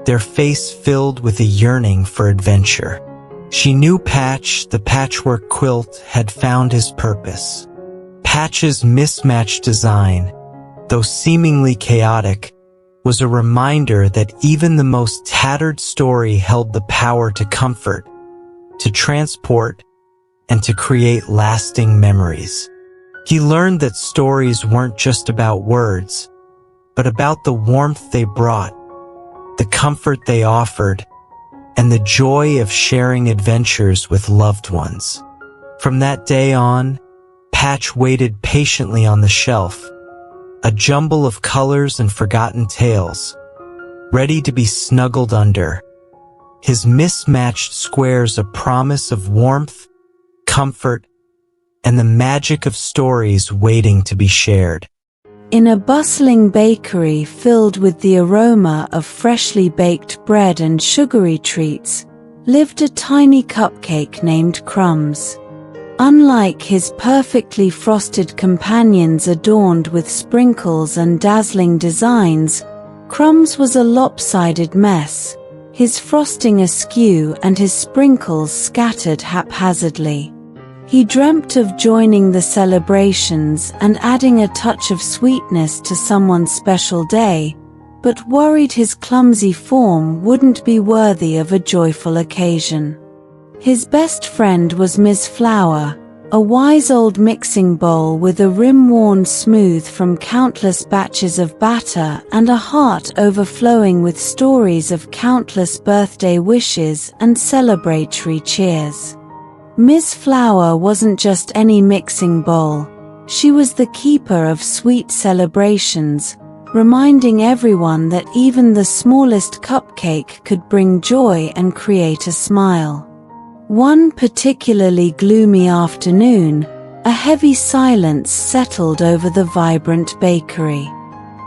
their face filled with a yearning for adventure. She knew Patch, the patchwork quilt, had found his purpose. Patch's mismatched design, though seemingly chaotic, was a reminder that even the most tattered story held the power to comfort, to transport, and to create lasting memories. He learned that stories weren't just about words, but about the warmth they brought, the comfort they offered, and the joy of sharing adventures with loved ones. From that day on, Patch waited patiently on the shelf, a jumble of colors and forgotten tales, ready to be snuggled under, his mismatched squares a promise of warmth, comfort, and the magic of stories waiting to be shared. In a bustling bakery filled with the aroma of freshly baked bread and sugary treats, lived a tiny cupcake named Crumbs. Unlike his perfectly frosted companions adorned with sprinkles and dazzling designs, Crumbs was a lopsided mess, his frosting askew and his sprinkles scattered haphazardly. He dreamt of joining the celebrations and adding a touch of sweetness to someone's special day, but worried his clumsy form wouldn't be worthy of a joyful occasion. His best friend was Ms. Flower, a wise old mixing bowl with a rim worn smooth from countless batches of batter and a heart overflowing with stories of countless birthday wishes and celebratory cheers. Ms. Flower wasn't just any mixing bowl, she was the keeper of sweet celebrations, reminding everyone that even the smallest cupcake could bring joy and create a smile. One particularly gloomy afternoon, a heavy silence settled over the vibrant bakery.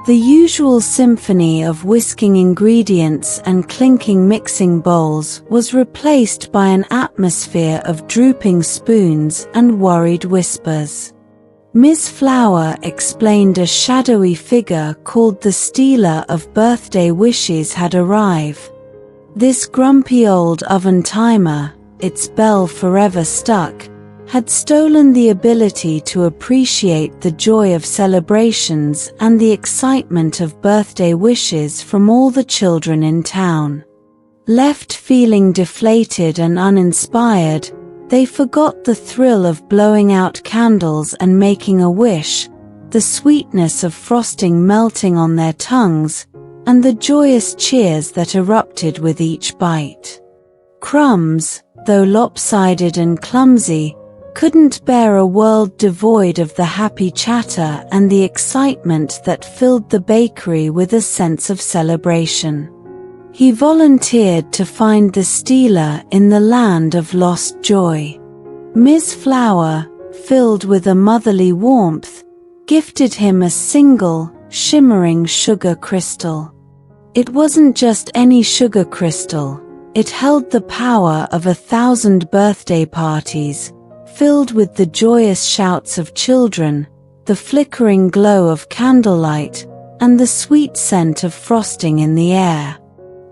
The usual symphony of whisking ingredients and clinking mixing bowls was replaced by an atmosphere of drooping spoons and worried whispers. Ms. Flower explained a shadowy figure called the stealer of birthday wishes had arrived. This grumpy old oven timer, its bell forever stuck, had stolen the ability to appreciate the joy of celebrations and the excitement of birthday wishes from all the children in town. Left feeling deflated and uninspired, they forgot the thrill of blowing out candles and making a wish, the sweetness of frosting melting on their tongues, and the joyous cheers that erupted with each bite. Crumbs, though lopsided and clumsy, couldn't bear a world devoid of the happy chatter and the excitement that filled the bakery with a sense of celebration. He volunteered to find the stealer in the land of lost joy. Ms. Flower, filled with a motherly warmth, gifted him a single, shimmering sugar crystal. It wasn't just any sugar crystal, it held the power of 1,000 birthday parties, filled with the joyous shouts of children, the flickering glow of candlelight, and the sweet scent of frosting in the air.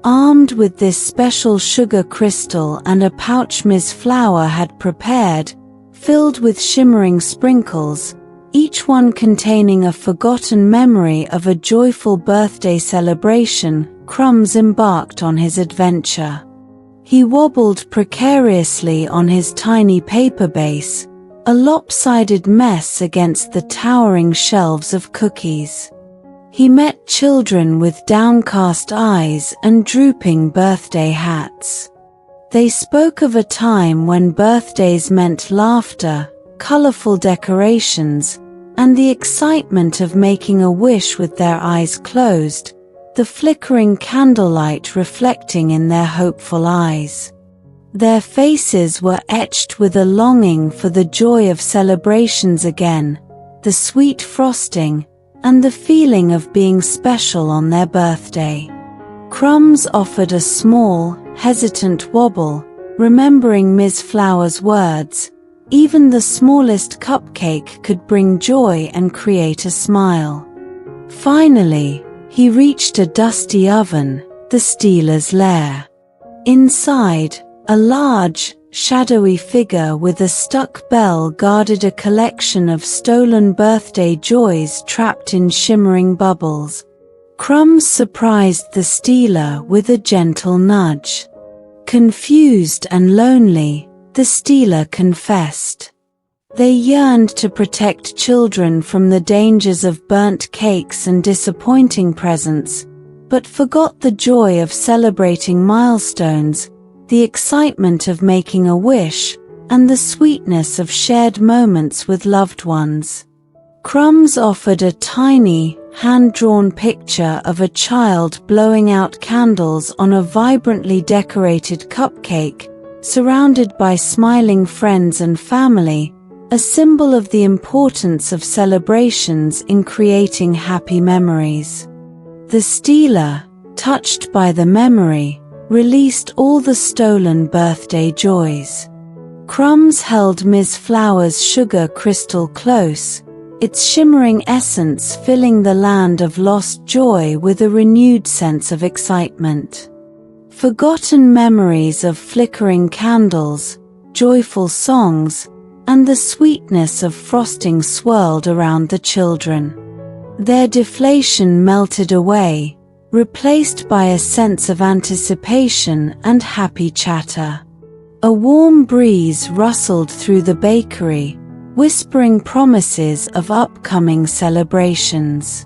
Armed with this special sugar crystal and a pouch Ms. Flower had prepared, filled with shimmering sprinkles, each one containing a forgotten memory of a joyful birthday celebration, Crumbs embarked on his adventure. He wobbled precariously on his tiny paper base, a lopsided mess against the towering shelves of cookies. He met children with downcast eyes and drooping birthday hats. They spoke of a time when birthdays meant laughter, colorful decorations, and the excitement of making a wish with their eyes closed, the flickering candlelight reflecting in their hopeful eyes. Their faces were etched with a longing for the joy of celebrations again, the sweet frosting, and the feeling of being special on their birthday. Crumbs offered a small, hesitant wobble, remembering Ms. Flower's words, "Even the smallest cupcake could bring joy and create a smile." Finally, he reached a dusty oven, the stealer's lair. Inside, a large, shadowy figure with a stuck bell guarded a collection of stolen birthday joys trapped in shimmering bubbles. Crumbs surprised the stealer with a gentle nudge. Confused and lonely, the stealer confessed. They yearned to protect children from the dangers of burnt cakes and disappointing presents, but forgot the joy of celebrating milestones, the excitement of making a wish, and the sweetness of shared moments with loved ones. Crumbs offered a tiny, hand-drawn picture of a child blowing out candles on a vibrantly decorated cupcake, surrounded by smiling friends and family, a symbol of the importance of celebrations in creating happy memories. The stealer, touched by the memory, released all the stolen birthday joys. Crumbs held Ms. Flower's sugar crystal close, its shimmering essence filling the land of lost joy with a renewed sense of excitement. Forgotten memories of flickering candles, joyful songs, and the sweetness of frosting swirled around the children. Their deflation melted away, replaced by a sense of anticipation and happy chatter. A warm breeze rustled through the bakery, whispering promises of upcoming celebrations.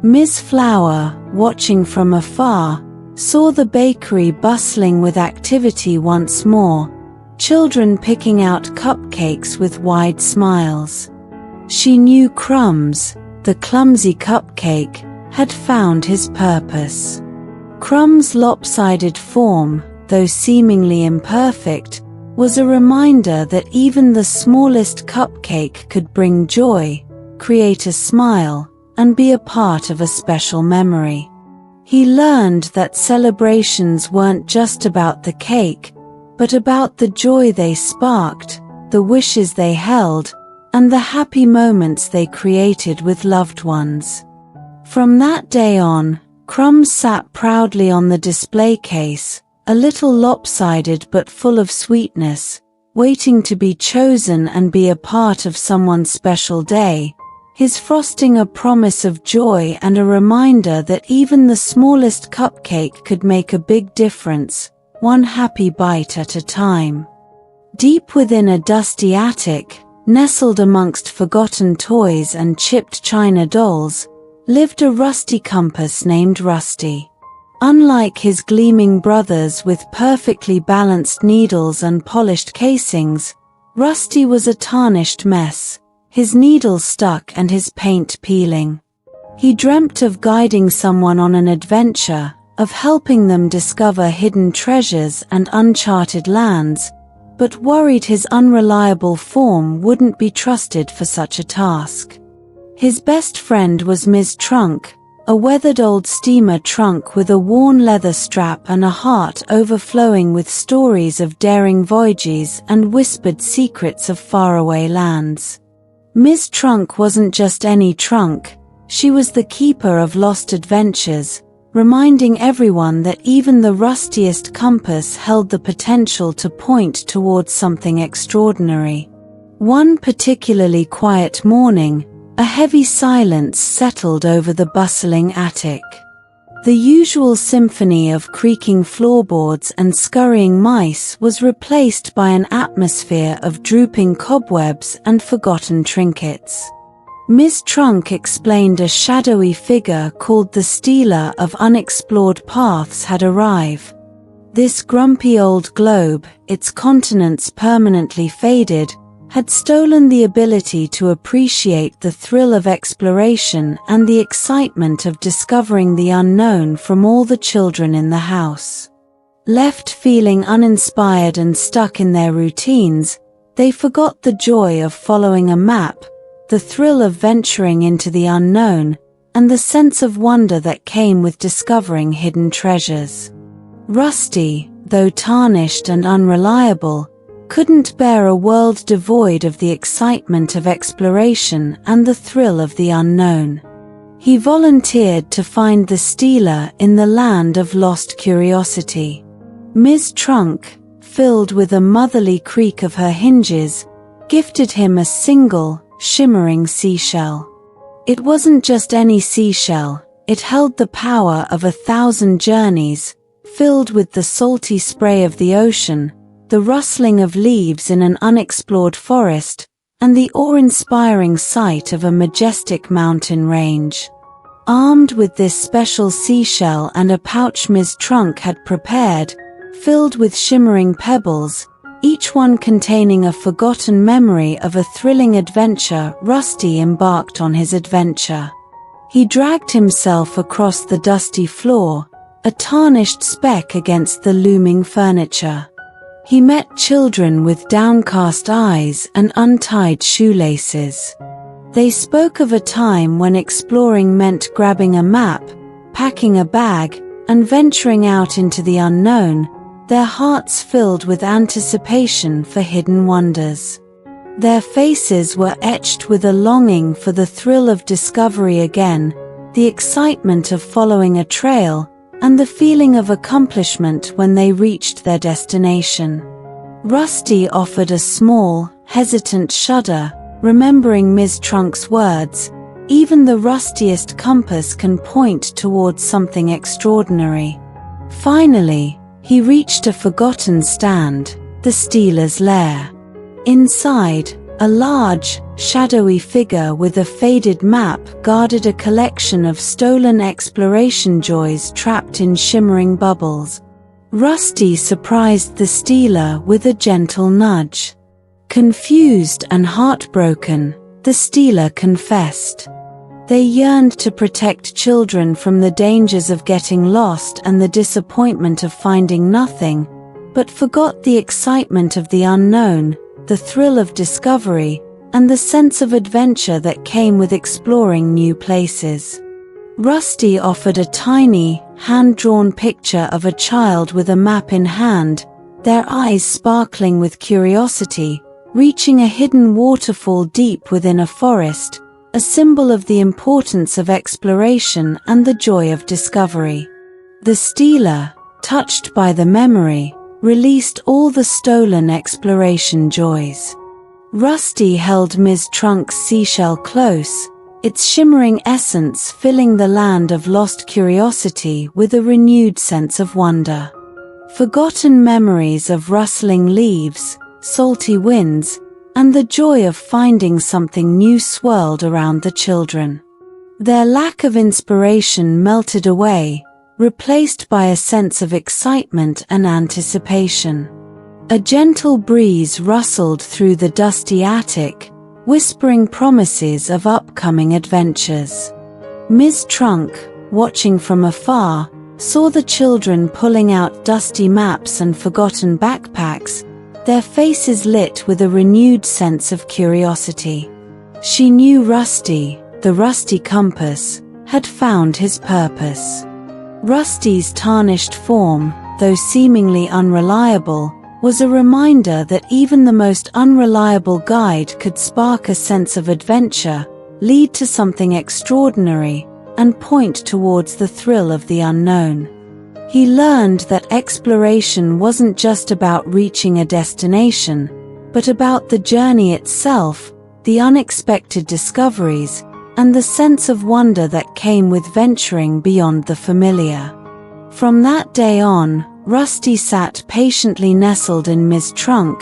Ms. Flower, watching from afar, saw the bakery bustling with activity once more, children picking out cupcakes with wide smiles. She knew Crumbs, the clumsy cupcake, had found his purpose. Crumbs' lopsided form, though seemingly imperfect, was a reminder that even the smallest cupcake could bring joy, create a smile, and be a part of a special memory. He learned that celebrations weren't just about the cake, but about the joy they sparked, the wishes they held, and the happy moments they created with loved ones. From that day on, Crumbs sat proudly on the display case, a little lopsided but full of sweetness, waiting to be chosen and be a part of someone's special day, his frosting a promise of joy and a reminder that even the smallest cupcake could make a big difference, one happy bite at a time. Deep within a dusty attic, nestled amongst forgotten toys and chipped china dolls, lived a rusty compass named Rusty. Unlike his gleaming brothers with perfectly balanced needles and polished casings, Rusty was a tarnished mess, his needles stuck and his paint peeling. He dreamt of guiding someone on an adventure, of helping them discover hidden treasures and uncharted lands, but worried his unreliable form wouldn't be trusted for such a task. His best friend was Ms. Trunk, a weathered old steamer trunk with a worn leather strap and a heart overflowing with stories of daring voyages and whispered secrets of faraway lands. Ms. Trunk wasn't just any trunk, she was the keeper of lost adventures, reminding everyone that even the rustiest compass held the potential to point towards something extraordinary. One particularly quiet morning, a heavy silence settled over the bustling attic. The usual symphony of creaking floorboards and scurrying mice was replaced by an atmosphere of drooping cobwebs and forgotten trinkets. Ms. Trunk explained a shadowy figure called the Stealer of Unexplored Paths had arrived. This grumpy old globe, its continents permanently faded, had stolen the ability to appreciate the thrill of exploration and the excitement of discovering the unknown from all the children in the house. Left feeling uninspired and stuck in their routines, they forgot the joy of following a map, the thrill of venturing into the unknown, and the sense of wonder that came with discovering hidden treasures. Rusty, though tarnished and unreliable, couldn't bear a world devoid of the excitement of exploration and the thrill of the unknown. He volunteered to find the Stealer in the land of lost curiosity. Ms. Trunk, filled with a motherly creak of her hinges, gifted him a single, shimmering seashell. It wasn't just any seashell, it held the power of 1,000 journeys, filled with the salty spray of the ocean, the rustling of leaves in an unexplored forest, and the awe-inspiring sight of a majestic mountain range. Armed with this special seashell and a pouch Ms. Trunk had prepared, filled with shimmering pebbles, each one containing a forgotten memory of a thrilling adventure, Rusty embarked on his adventure. He dragged himself across the dusty floor, a tarnished speck against the looming furniture. He met children with downcast eyes and untied shoelaces. They spoke of a time when exploring meant grabbing a map, packing a bag, and venturing out into the unknown, their hearts filled with anticipation for hidden wonders. Their faces were etched with a longing for the thrill of discovery again, the excitement of following a trail, and the feeling of accomplishment when they reached their destination. Rusty offered a small, hesitant shudder, remembering Ms. Trunk's words, "Even the rustiest compass can point towards something extraordinary." Finally, he reached a forgotten stand, the Stealer's lair. Inside, a large, shadowy figure with a faded map guarded a collection of stolen exploration joys trapped in shimmering bubbles. Rusty surprised the Stealer with a gentle nudge. Confused and heartbroken, the Stealer confessed. They yearned to protect children from the dangers of getting lost and the disappointment of finding nothing, but forgot the excitement of the unknown, the thrill of discovery, and the sense of adventure that came with exploring new places. Rusty offered a tiny, hand-drawn picture of a child with a map in hand, their eyes sparkling with curiosity, reaching a hidden waterfall deep within a forest, a symbol of the importance of exploration and the joy of discovery. The Stealer, touched by the memory, released all the stolen exploration joys. Rusty held Ms. Trunk's seashell close, its shimmering essence filling the land of lost curiosity with a renewed sense of wonder. Forgotten memories of rustling leaves, salty winds, and the joy of finding something new swirled around the children. Their lack of inspiration melted away, replaced by a sense of excitement and anticipation. A gentle breeze rustled through the dusty attic, whispering promises of upcoming adventures. Ms. Trunk, watching from afar, saw the children pulling out dusty maps and forgotten backpacks, their faces lit with a renewed sense of curiosity. She knew Rusty, the rusty compass, had found his purpose. Rusty's tarnished form, though seemingly unreliable, was a reminder that even the most unreliable guide could spark a sense of adventure, lead to something extraordinary, and point towards the thrill of the unknown. He learned that exploration wasn't just about reaching a destination, but about the journey itself, the unexpected discoveries, and the sense of wonder that came with venturing beyond the familiar. From that day on, Rusty sat patiently nestled in Ms. Trunk,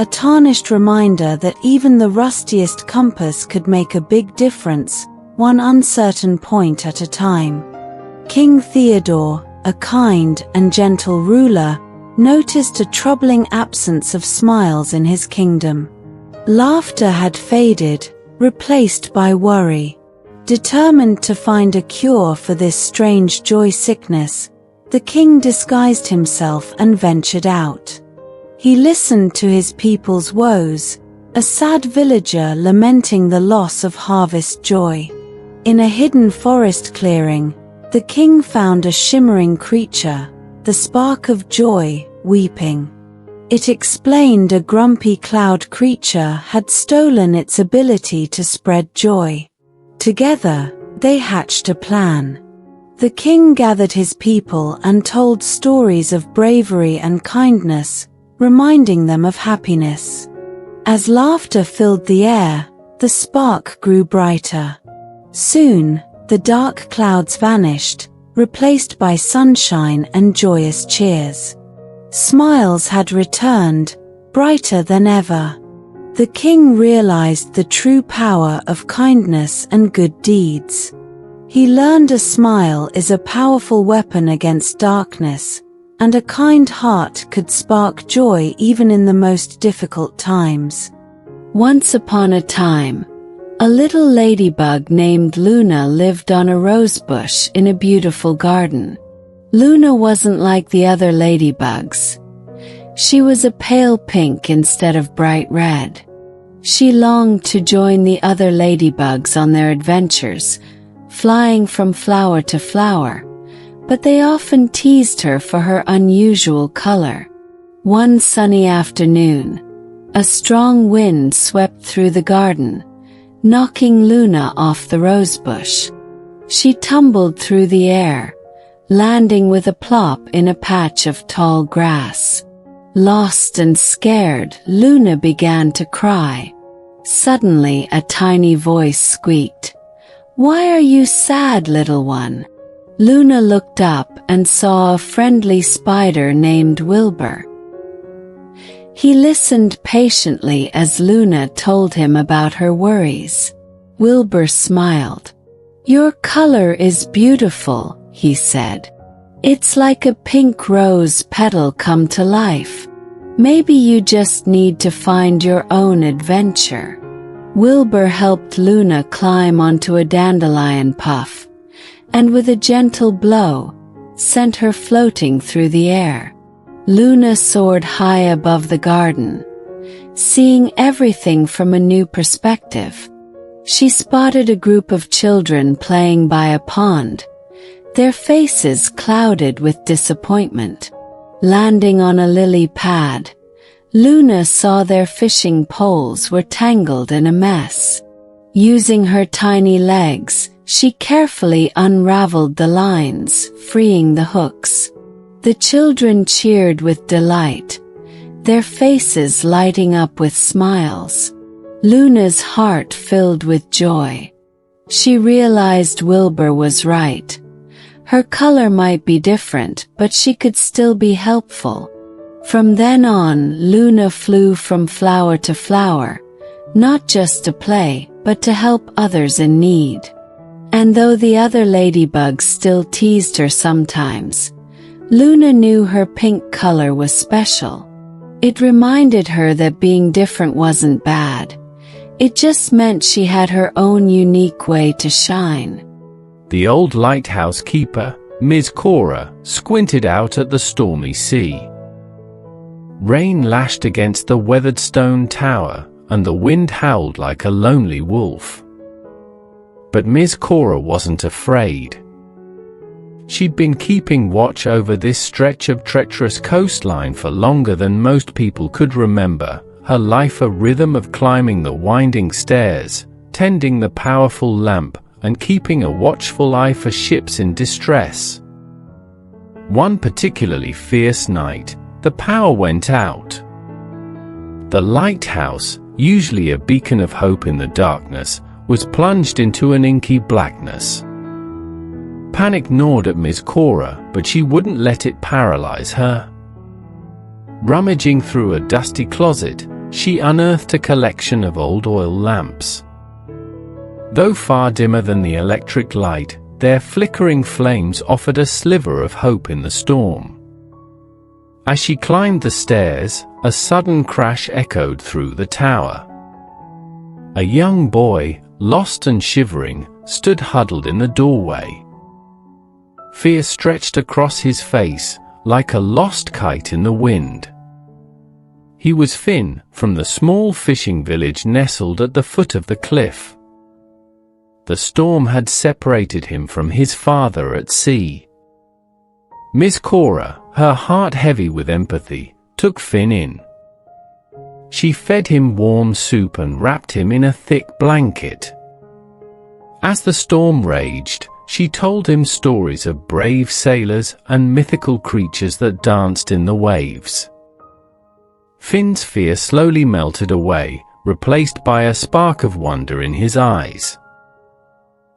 a tarnished reminder that even the rustiest compass could make a big difference, one uncertain point at a time. King Theodore, a kind and gentle ruler, noticed a troubling absence of smiles in his kingdom. Laughter had faded, replaced by worry. Determined to find a cure for this strange joy sickness, the king disguised himself and ventured out. He listened to his people's woes, a sad villager lamenting the loss of harvest joy. In a hidden forest clearing, the king found a shimmering creature, the spark of joy, weeping. It explained a grumpy cloud creature had stolen its ability to spread joy. Together, they hatched a plan. The king gathered his people and told stories of bravery and kindness, reminding them of happiness. As laughter filled the air, the spark grew brighter. Soon, the dark clouds vanished, replaced by sunshine and joyous cheers. Smiles had returned, brighter than ever. The king realized the true power of kindness and good deeds. He learned a smile is a powerful weapon against darkness, and a kind heart could spark joy even in the most difficult times. Once upon a time, a little ladybug named Luna lived on a rosebush in a beautiful garden. Luna wasn't like the other ladybugs. She was a pale pink instead of bright red. She longed to join the other ladybugs on their adventures, flying from flower to flower, but they often teased her for her unusual color. One sunny afternoon, a strong wind swept through the garden, knocking Luna off the rosebush. She tumbled through the air, landing with a plop in a patch of tall grass. Lost and scared, Luna began to cry. Suddenly, a tiny voice squeaked, "Why are you sad, little one?" Luna looked up and saw a friendly spider named Wilbur. He listened patiently as Luna told him about her worries. Wilbur smiled. "Your color is beautiful," he said. "It's like a pink rose petal come to life. Maybe you just need to find your own adventure." Wilbur helped Luna climb onto a dandelion puff, and with a gentle blow, sent her floating through the air. Luna soared high above the garden, seeing everything from a new perspective. She spotted a group of children playing by a pond, their faces clouded with disappointment. Landing on a lily pad, Luna saw their fishing poles were tangled in a mess. Using her tiny legs, she carefully unraveled the lines, freeing the hooks. The children cheered with delight, their faces lighting up with smiles. Luna's heart filled with joy. She realized Wilbur was right. Her color might be different, but she could still be helpful. From then on, Luna flew from flower to flower, not just to play, but to help others in need. And though the other ladybugs still teased her sometimes, Luna knew her pink color was special. It reminded her that being different wasn't bad. It just meant she had her own unique way to shine. The old lighthouse keeper, Ms. Cora, squinted out at the stormy sea. Rain lashed against the weathered stone tower, and the wind howled like a lonely wolf. But Ms. Cora wasn't afraid. She'd been keeping watch over this stretch of treacherous coastline for longer than most people could remember, her life a rhythm of climbing the winding stairs, tending the powerful lamp, and keeping a watchful eye for ships in distress. One particularly fierce night, the power went out. The lighthouse, usually a beacon of hope in the darkness, was plunged into an inky blackness. Panic gnawed at Miss Cora, but she wouldn't let it paralyze her. Rummaging through a dusty closet, she unearthed a collection of old oil lamps. Though far dimmer than the electric light, their flickering flames offered a sliver of hope in the storm. As she climbed the stairs, a sudden crash echoed through the tower. A young boy, lost and shivering, stood huddled in the doorway. Fear stretched across his face, like a lost kite in the wind. He was Finn, from the small fishing village nestled at the foot of the cliff. The storm had separated him from his father at sea. Miss Cora, her heart heavy with empathy, took Finn in. She fed him warm soup and wrapped him in a thick blanket. As the storm raged, she told him stories of brave sailors and mythical creatures that danced in the waves. Finn's fear slowly melted away, replaced by a spark of wonder in his eyes.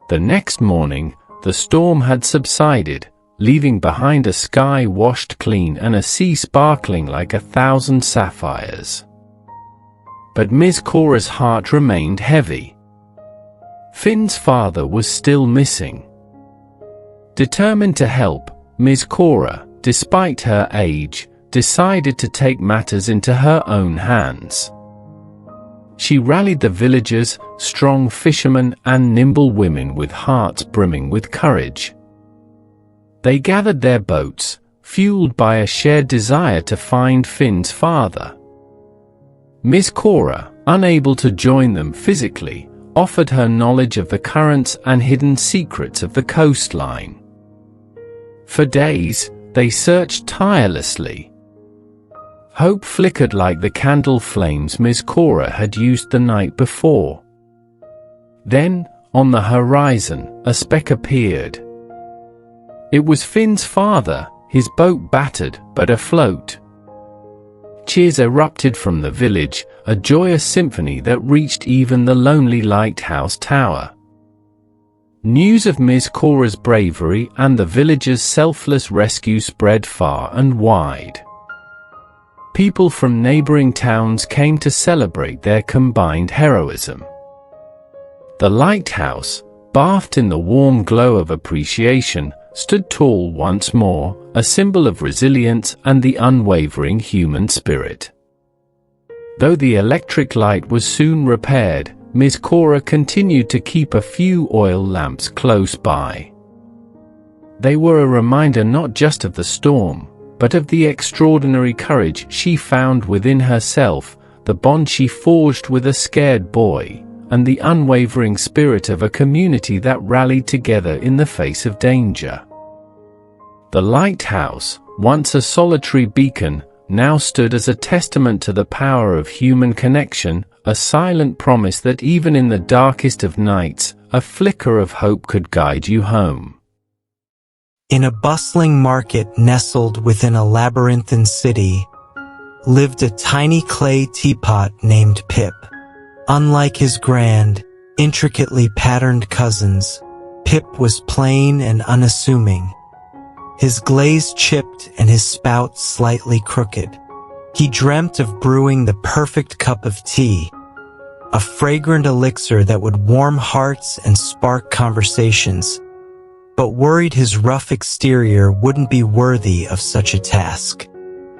The next morning, the storm had subsided, leaving behind a sky washed clean and a sea sparkling like 1,000 sapphires. But Miss Cora's heart remained heavy. Finn's father was still missing. Determined to help, Miss Cora, despite her age, decided to take matters into her own hands. She rallied the villagers, strong fishermen and nimble women with hearts brimming with courage. They gathered their boats, fueled by a shared desire to find Finn's father. Miss Cora, unable to join them physically, offered her knowledge of the currents and hidden secrets of the coastline. For days, they searched tirelessly. Hope flickered like the candle flames Miss Cora had used the night before. Then, on the horizon, a speck appeared. It was Finn's father, his boat battered but afloat. Cheers erupted from the village, a joyous symphony that reached even the lonely lighthouse tower. News of Miss Cora's bravery and the villagers' selfless rescue spread far and wide. People from neighboring towns came to celebrate their combined heroism. The lighthouse, bathed in the warm glow of appreciation, stood tall once more, a symbol of resilience and the unwavering human spirit. Though the electric light was soon repaired, Miss Cora continued to keep a few oil lamps close by. They were a reminder not just of the storm, but of the extraordinary courage she found within herself, the bond she forged with a scared boy, and the unwavering spirit of a community that rallied together in the face of danger. The lighthouse, once a solitary beacon, now stood as a testament to the power of human connection, a silent promise that even in the darkest of nights, a flicker of hope could guide you home. In a bustling market nestled within a labyrinthine city, lived a tiny clay teapot named Pip. Unlike his grand, intricately patterned cousins, Pip was plain and unassuming. His glaze chipped and his spout slightly crooked. He dreamt of brewing the perfect cup of tea, a fragrant elixir that would warm hearts and spark conversations, but worried his rough exterior wouldn't be worthy of such a task.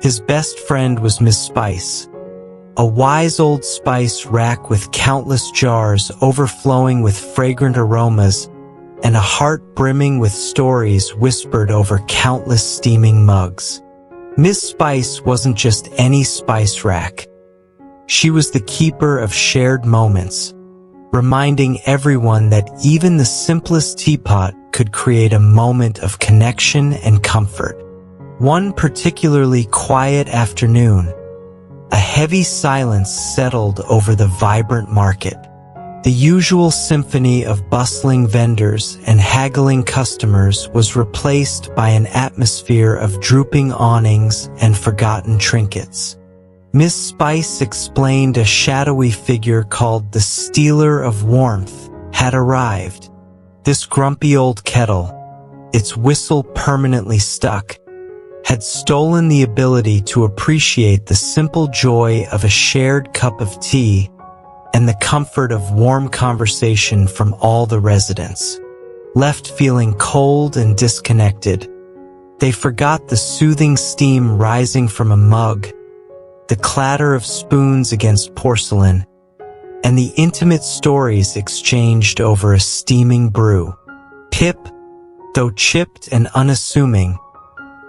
His best friend was Miss Spice, a wise old spice rack with countless jars overflowing with fragrant aromas and a heart brimming with stories whispered over countless steaming mugs. Miss Spice wasn't just any spice rack. She was the keeper of shared moments, reminding everyone that even the simplest teapot could create a moment of connection and comfort. One particularly quiet afternoon, a heavy silence settled over the vibrant market. The usual symphony of bustling vendors and haggling customers was replaced by an atmosphere of drooping awnings and forgotten trinkets. Miss Spice explained a shadowy figure called the Stealer of Warmth, had arrived. This grumpy old kettle, its whistle permanently stuck, had stolen the ability to appreciate the simple joy of a shared cup of tea and the comfort of warm conversation from all the residents. Left feeling cold and disconnected, they forgot the soothing steam rising from a mug, the clatter of spoons against porcelain, and the intimate stories exchanged over a steaming brew. Pip, though chipped and unassuming,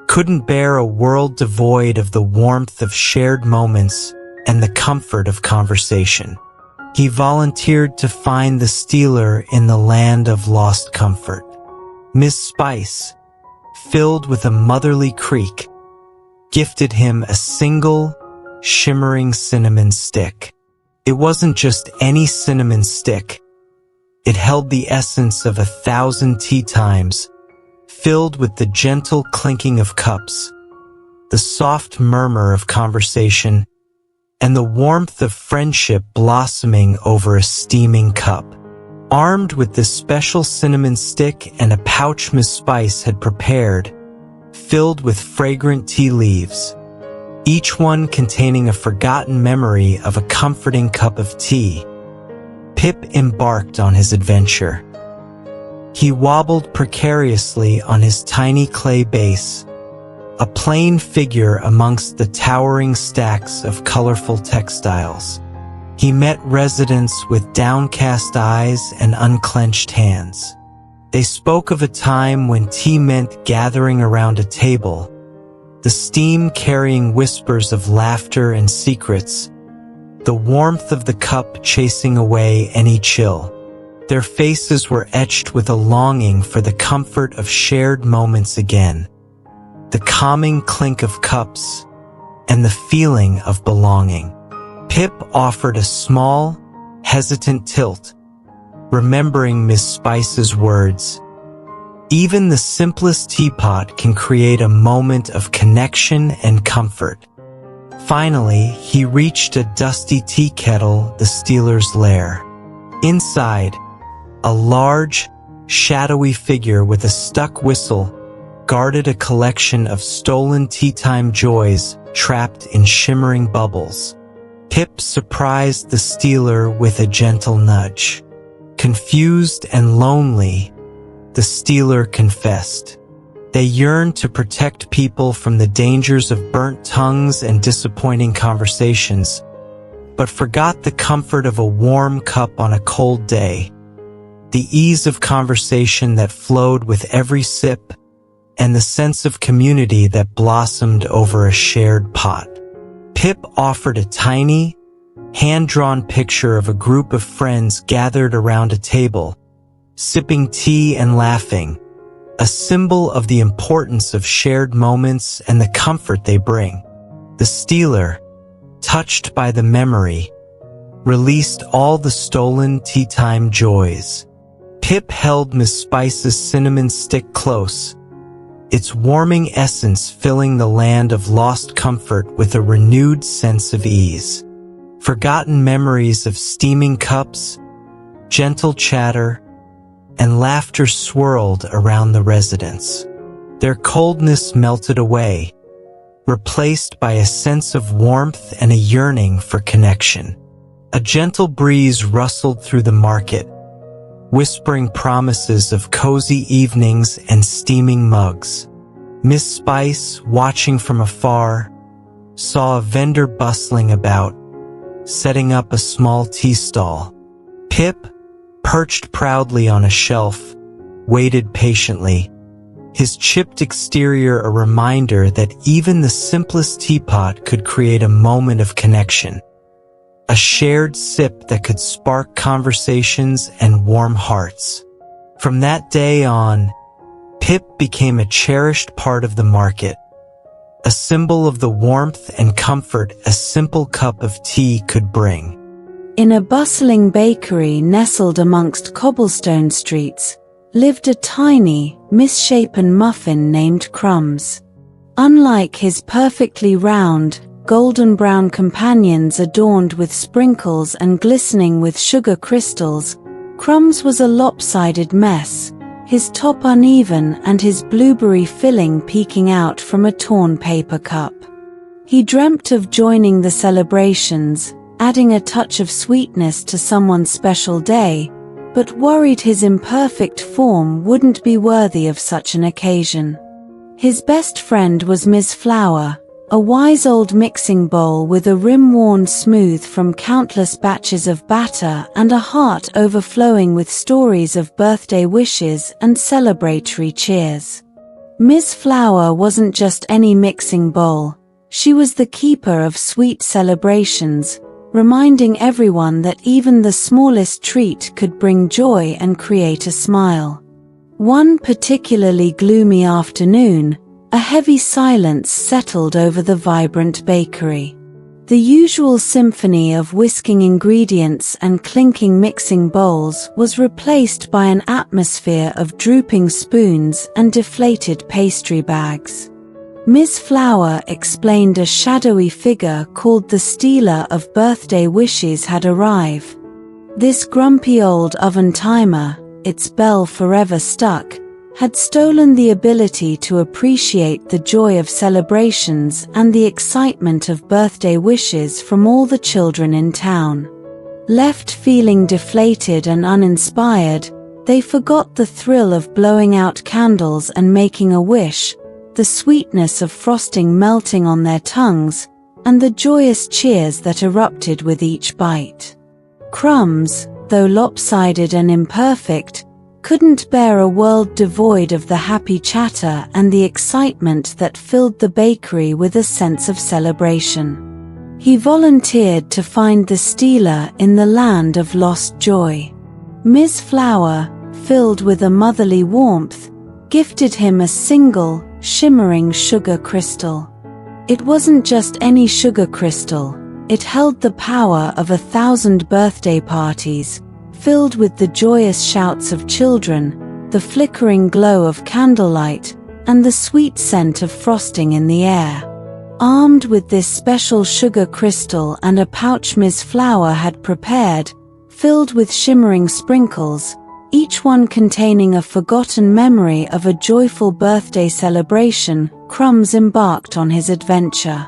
couldn't bear a world devoid of the warmth of shared moments and the comfort of conversation. He volunteered to find the stealer in the land of lost comfort. Miss Spice, filled with a motherly creak, gifted him a single, shimmering cinnamon stick. It wasn't just any cinnamon stick. It held the essence of 1,000 tea times, filled with the gentle clinking of cups, the soft murmur of conversation, and the warmth of friendship blossoming over a steaming cup. Armed with this special cinnamon stick and a pouch Miss Spice had prepared, filled with fragrant tea leaves, each one containing a forgotten memory of a comforting cup of tea, Pip embarked on his adventure. He wobbled precariously on his tiny clay base, a plain figure amongst the towering stacks of colorful textiles. He met residents with downcast eyes and unclenched hands. They spoke of a time when tea meant gathering around a table, the steam carrying whispers of laughter and secrets, the warmth of the cup chasing away any chill. Their faces were etched with a longing for the comfort of shared moments again, the calming clink of cups, and the feeling of belonging. Pip offered a small, hesitant tilt, remembering Miss Spice's words. Even the simplest teapot can create a moment of connection and comfort. Finally, he reached a dusty tea kettle, the stealer's lair. Inside, a large, shadowy figure with a stuck whistle guarded a collection of stolen tea-time joys trapped in shimmering bubbles. Pip surprised the stealer with a gentle nudge. Confused and lonely, the stealer confessed. They yearned to protect people from the dangers of burnt tongues and disappointing conversations, but forgot the comfort of a warm cup on a cold day, the ease of conversation that flowed with every sip, and the sense of community that blossomed over a shared pot. Pip offered a tiny, hand-drawn picture of a group of friends gathered around a table, sipping tea and laughing, a symbol of the importance of shared moments and the comfort they bring. The stealer, touched by the memory, released all the stolen tea-time joys. Pip held Miss Spice's cinnamon stick close, its warming essence filling the land of lost comfort with a renewed sense of ease. Forgotten memories of steaming cups, gentle chatter, and laughter swirled around the residents. Their coldness melted away, replaced by a sense of warmth and a yearning for connection. A gentle breeze rustled through the market, whispering promises of cozy evenings and steaming mugs. Miss Spice, watching from afar, saw a vendor bustling about, setting up a small tea stall. Pip, perched proudly on a shelf, waited patiently, his chipped exterior a reminder that even the simplest teapot could create a moment of connection, a shared sip that could spark conversations and warm hearts. From that day on, Pip became a cherished part of the market, a symbol of the warmth and comfort a simple cup of tea could bring. In a bustling bakery nestled amongst cobblestone streets, lived a tiny, misshapen muffin named Crumbs. Unlike his perfectly round, golden-brown companions adorned with sprinkles and glistening with sugar crystals, Crumbs was a lopsided mess, his top uneven and his blueberry filling peeking out from a torn paper cup. He dreamt of joining the celebrations, adding a touch of sweetness to someone's special day, but worried his imperfect form wouldn't be worthy of such an occasion. His best friend was Ms. Flower, a wise old mixing bowl with a rim worn smooth from countless batches of batter and a heart overflowing with stories of birthday wishes and celebratory cheers. Ms. Flower wasn't just any mixing bowl, she was the keeper of sweet celebrations, reminding everyone that even the smallest treat could bring joy and create a smile. One particularly gloomy afternoon, a heavy silence settled over the vibrant bakery. The usual symphony of whisking ingredients and clinking mixing bowls was replaced by an atmosphere of drooping spoons and deflated pastry bags. Ms. Flower explained a shadowy figure called the stealer of birthday wishes had arrived. This grumpy old oven timer, its bell forever stuck, had stolen the ability to appreciate the joy of celebrations and the excitement of birthday wishes from all the children in town. Left feeling deflated and uninspired, they forgot the thrill of blowing out candles and making a wish, the sweetness of frosting melting on their tongues, and the joyous cheers that erupted with each bite. Crumbs, though lopsided and imperfect, couldn't bear a world devoid of the happy chatter and the excitement that filled the bakery with a sense of celebration. He volunteered to find the stealer in the land of lost joy. Ms. Flower, filled with a motherly warmth, gifted him a single, shimmering sugar crystal. It wasn't just any sugar crystal, it held the power of 1,000 birthday parties, filled with the joyous shouts of children, the flickering glow of candlelight, and the sweet scent of frosting in the air. Armed with this special sugar crystal and a pouch Ms. Flower had prepared, filled with shimmering sprinkles, each one containing a forgotten memory of a joyful birthday celebration, Crumbs embarked on his adventure.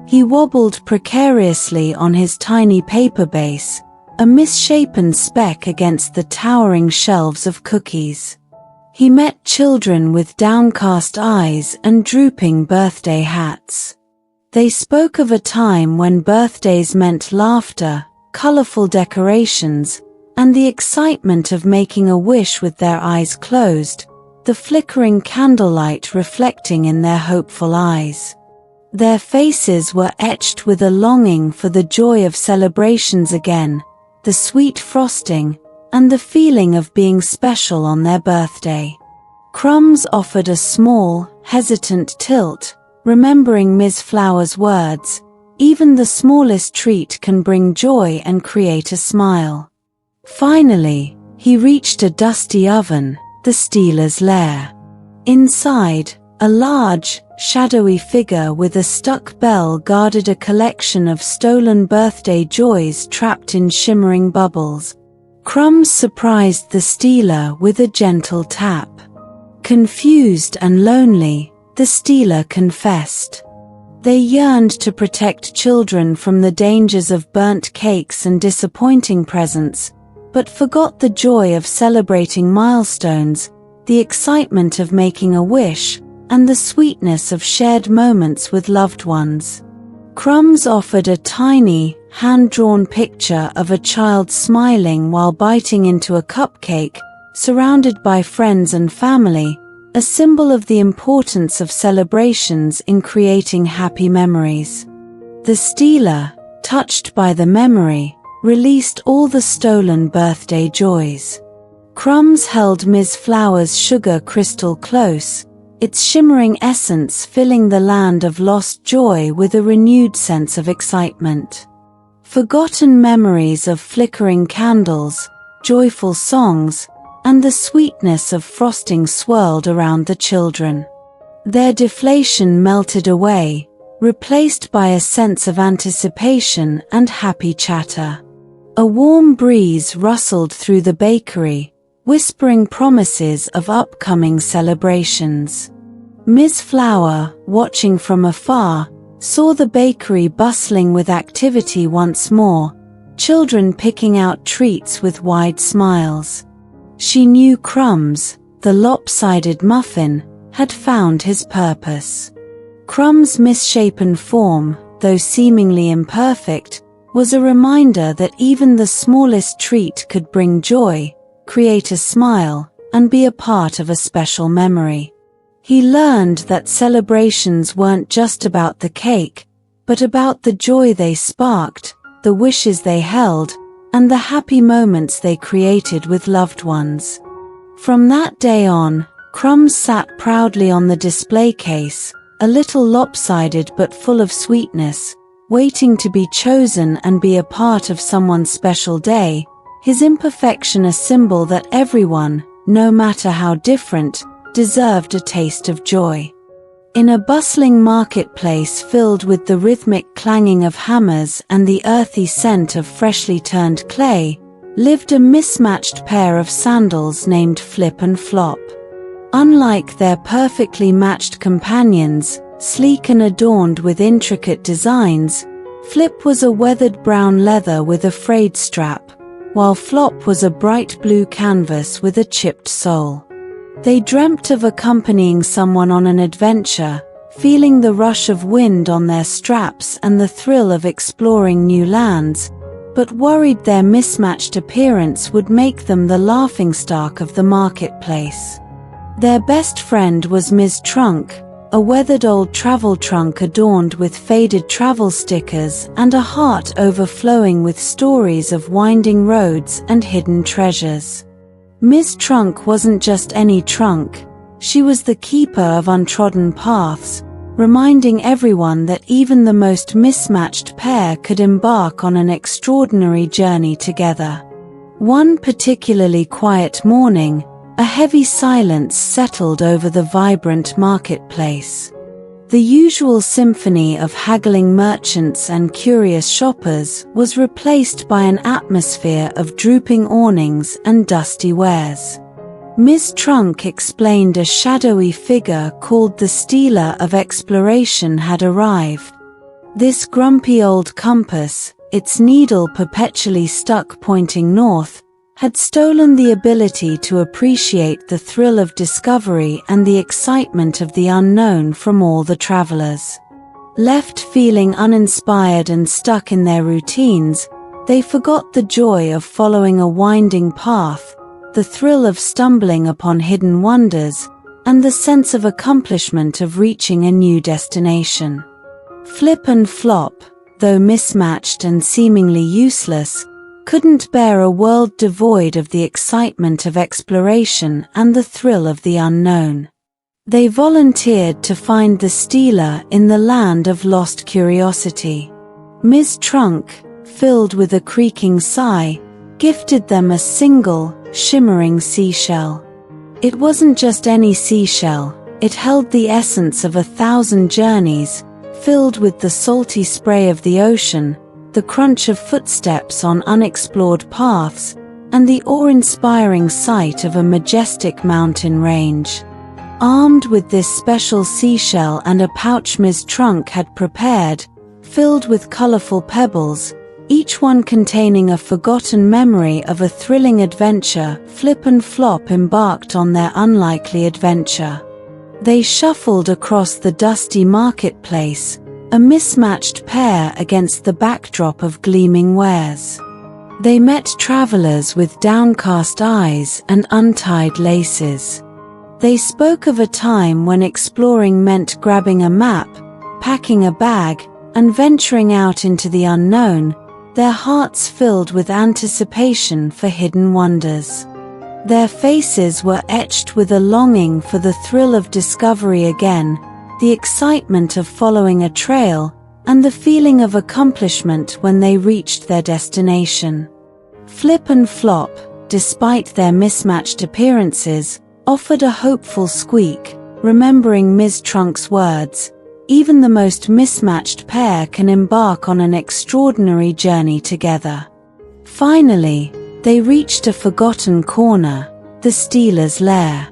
He wobbled precariously on his tiny paper base, a misshapen speck against the towering shelves of cookies. He met children with downcast eyes and drooping birthday hats. They spoke of a time when birthdays meant laughter, colorful decorations, and the excitement of making a wish with their eyes closed, the flickering candlelight reflecting in their hopeful eyes. Their faces were etched with a longing for the joy of celebrations again, the sweet frosting, and the feeling of being special on their birthday. Crumbs offered a small, hesitant tilt, remembering Ms. Flower's words, "Even the smallest treat can bring joy and create a smile." Finally, he reached a dusty oven, the stealer's lair. Inside, a large, shadowy figure with a stuck bell guarded a collection of stolen birthday joys trapped in shimmering bubbles. Crumbs surprised the stealer with a gentle tap. Confused and lonely, the stealer confessed. They yearned to protect children from the dangers of burnt cakes and disappointing presents, but forgot the joy of celebrating milestones, the excitement of making a wish, and the sweetness of shared moments with loved ones. Crumbs offered a tiny, hand-drawn picture of a child smiling while biting into a cupcake, surrounded by friends and family, a symbol of the importance of celebrations in creating happy memories. The stealer, touched by the memory, released all the stolen birthday joys. Crumbs held Ms. Flower's sugar crystal close, its shimmering essence filling the land of lost joy with a renewed sense of excitement. Forgotten memories of flickering candles, joyful songs, and the sweetness of frosting swirled around the children. Their deflation melted away, replaced by a sense of anticipation and happy chatter. A warm breeze rustled through the bakery, whispering promises of upcoming celebrations. Miss Flower, watching from afar, saw the bakery bustling with activity once more, children picking out treats with wide smiles. She knew Crumbs, the lopsided muffin, had found his purpose. Crumbs' misshapen form, though seemingly imperfect, was a reminder that even the smallest treat could bring joy, create a smile, and be a part of a special memory. He learned that celebrations weren't just about the cake, but about the joy they sparked, the wishes they held, and the happy moments they created with loved ones. From that day on, Crumbs sat proudly on the display case, a little lopsided but full of sweetness, waiting to be chosen and be a part of someone's special day, his imperfection a symbol that everyone, no matter how different, deserved a taste of joy. In a bustling marketplace filled with the rhythmic clanging of hammers and the earthy scent of freshly turned clay, lived a mismatched pair of sandals named Flip and Flop. Unlike their perfectly matched companions, sleek and adorned with intricate designs, Flip was a weathered brown leather with a frayed strap, while Flop was a bright blue canvas with a chipped sole. They dreamt of accompanying someone on an adventure, feeling the rush of wind on their straps and the thrill of exploring new lands, but worried their mismatched appearance would make them the laughingstock of the marketplace. Their best friend was Ms. Trunk, a weathered old travel trunk adorned with faded travel stickers and a heart overflowing with stories of winding roads and hidden treasures. Miss Trunk wasn't just any trunk, she was the keeper of untrodden paths, reminding everyone that even the most mismatched pair could embark on an extraordinary journey together. One particularly quiet morning, a heavy silence settled over the vibrant marketplace. The usual symphony of haggling merchants and curious shoppers was replaced by an atmosphere of drooping awnings and dusty wares. Miss Trunk explained a shadowy figure called the Stealer of Exploration had arrived. This grumpy old compass, its needle perpetually stuck pointing north, had stolen the ability to appreciate the thrill of discovery and the excitement of the unknown from all the travelers. Left feeling uninspired and stuck in their routines, they forgot the joy of following a winding path, the thrill of stumbling upon hidden wonders, and the sense of accomplishment of reaching a new destination. Flip and Flop, though mismatched and seemingly useless, couldn't bear a world devoid of the excitement of exploration and the thrill of the unknown. They volunteered to find the stealer in the land of lost curiosity. Ms. Trunk, filled with a creaking sigh, gifted them a single, shimmering seashell. It wasn't just any seashell, it held the essence of 1,000 journeys, filled with the salty spray of the ocean, the crunch of footsteps on unexplored paths, and the awe-inspiring sight of a majestic mountain range. Armed with this special seashell and a pouch Ms. Trunk had prepared, filled with colorful pebbles, each one containing a forgotten memory of a thrilling adventure, Flip and Flop embarked on their unlikely adventure. They shuffled across the dusty marketplace, a mismatched pair against the backdrop of gleaming wares. They met travelers with downcast eyes and untied laces. They spoke of a time when exploring meant grabbing a map, packing a bag, and venturing out into the unknown, their hearts filled with anticipation for hidden wonders. Their faces were etched with a longing for the thrill of discovery again, the excitement of following a trail, and the feeling of accomplishment when they reached their destination. Flip and Flop, despite their mismatched appearances, offered a hopeful squeak, remembering Ms. Trunk's words, "Even the most mismatched pair can embark on an extraordinary journey together." Finally, they reached a forgotten corner, the stealer's lair.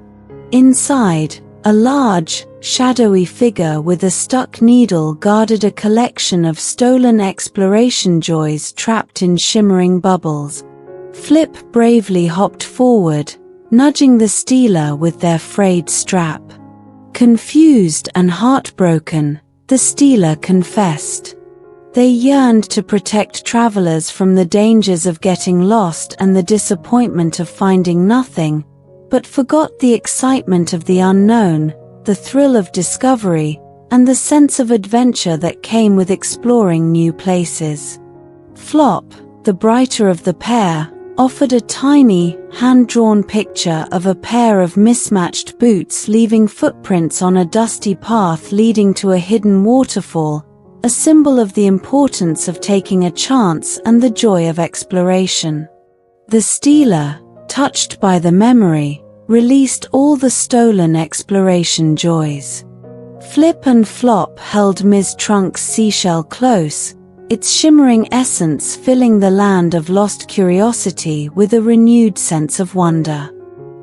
Inside, a large, shadowy figure with a stuck needle guarded a collection of stolen exploration joys trapped in shimmering bubbles. Flip bravely hopped forward, nudging the stealer with their frayed strap. Confused and heartbroken, the stealer confessed. They yearned to protect travelers from the dangers of getting lost and the disappointment of finding nothing, but forgot the excitement of the unknown, the thrill of discovery, and the sense of adventure that came with exploring new places. Flop, the brighter of the pair, offered a tiny, hand-drawn picture of a pair of mismatched boots leaving footprints on a dusty path leading to a hidden waterfall, a symbol of the importance of taking a chance and the joy of exploration. The stealer, touched by the memory, released all the stolen exploration joys. Flip and Flop held Ms. Trunk's seashell close, its shimmering essence filling the land of lost curiosity with a renewed sense of wonder.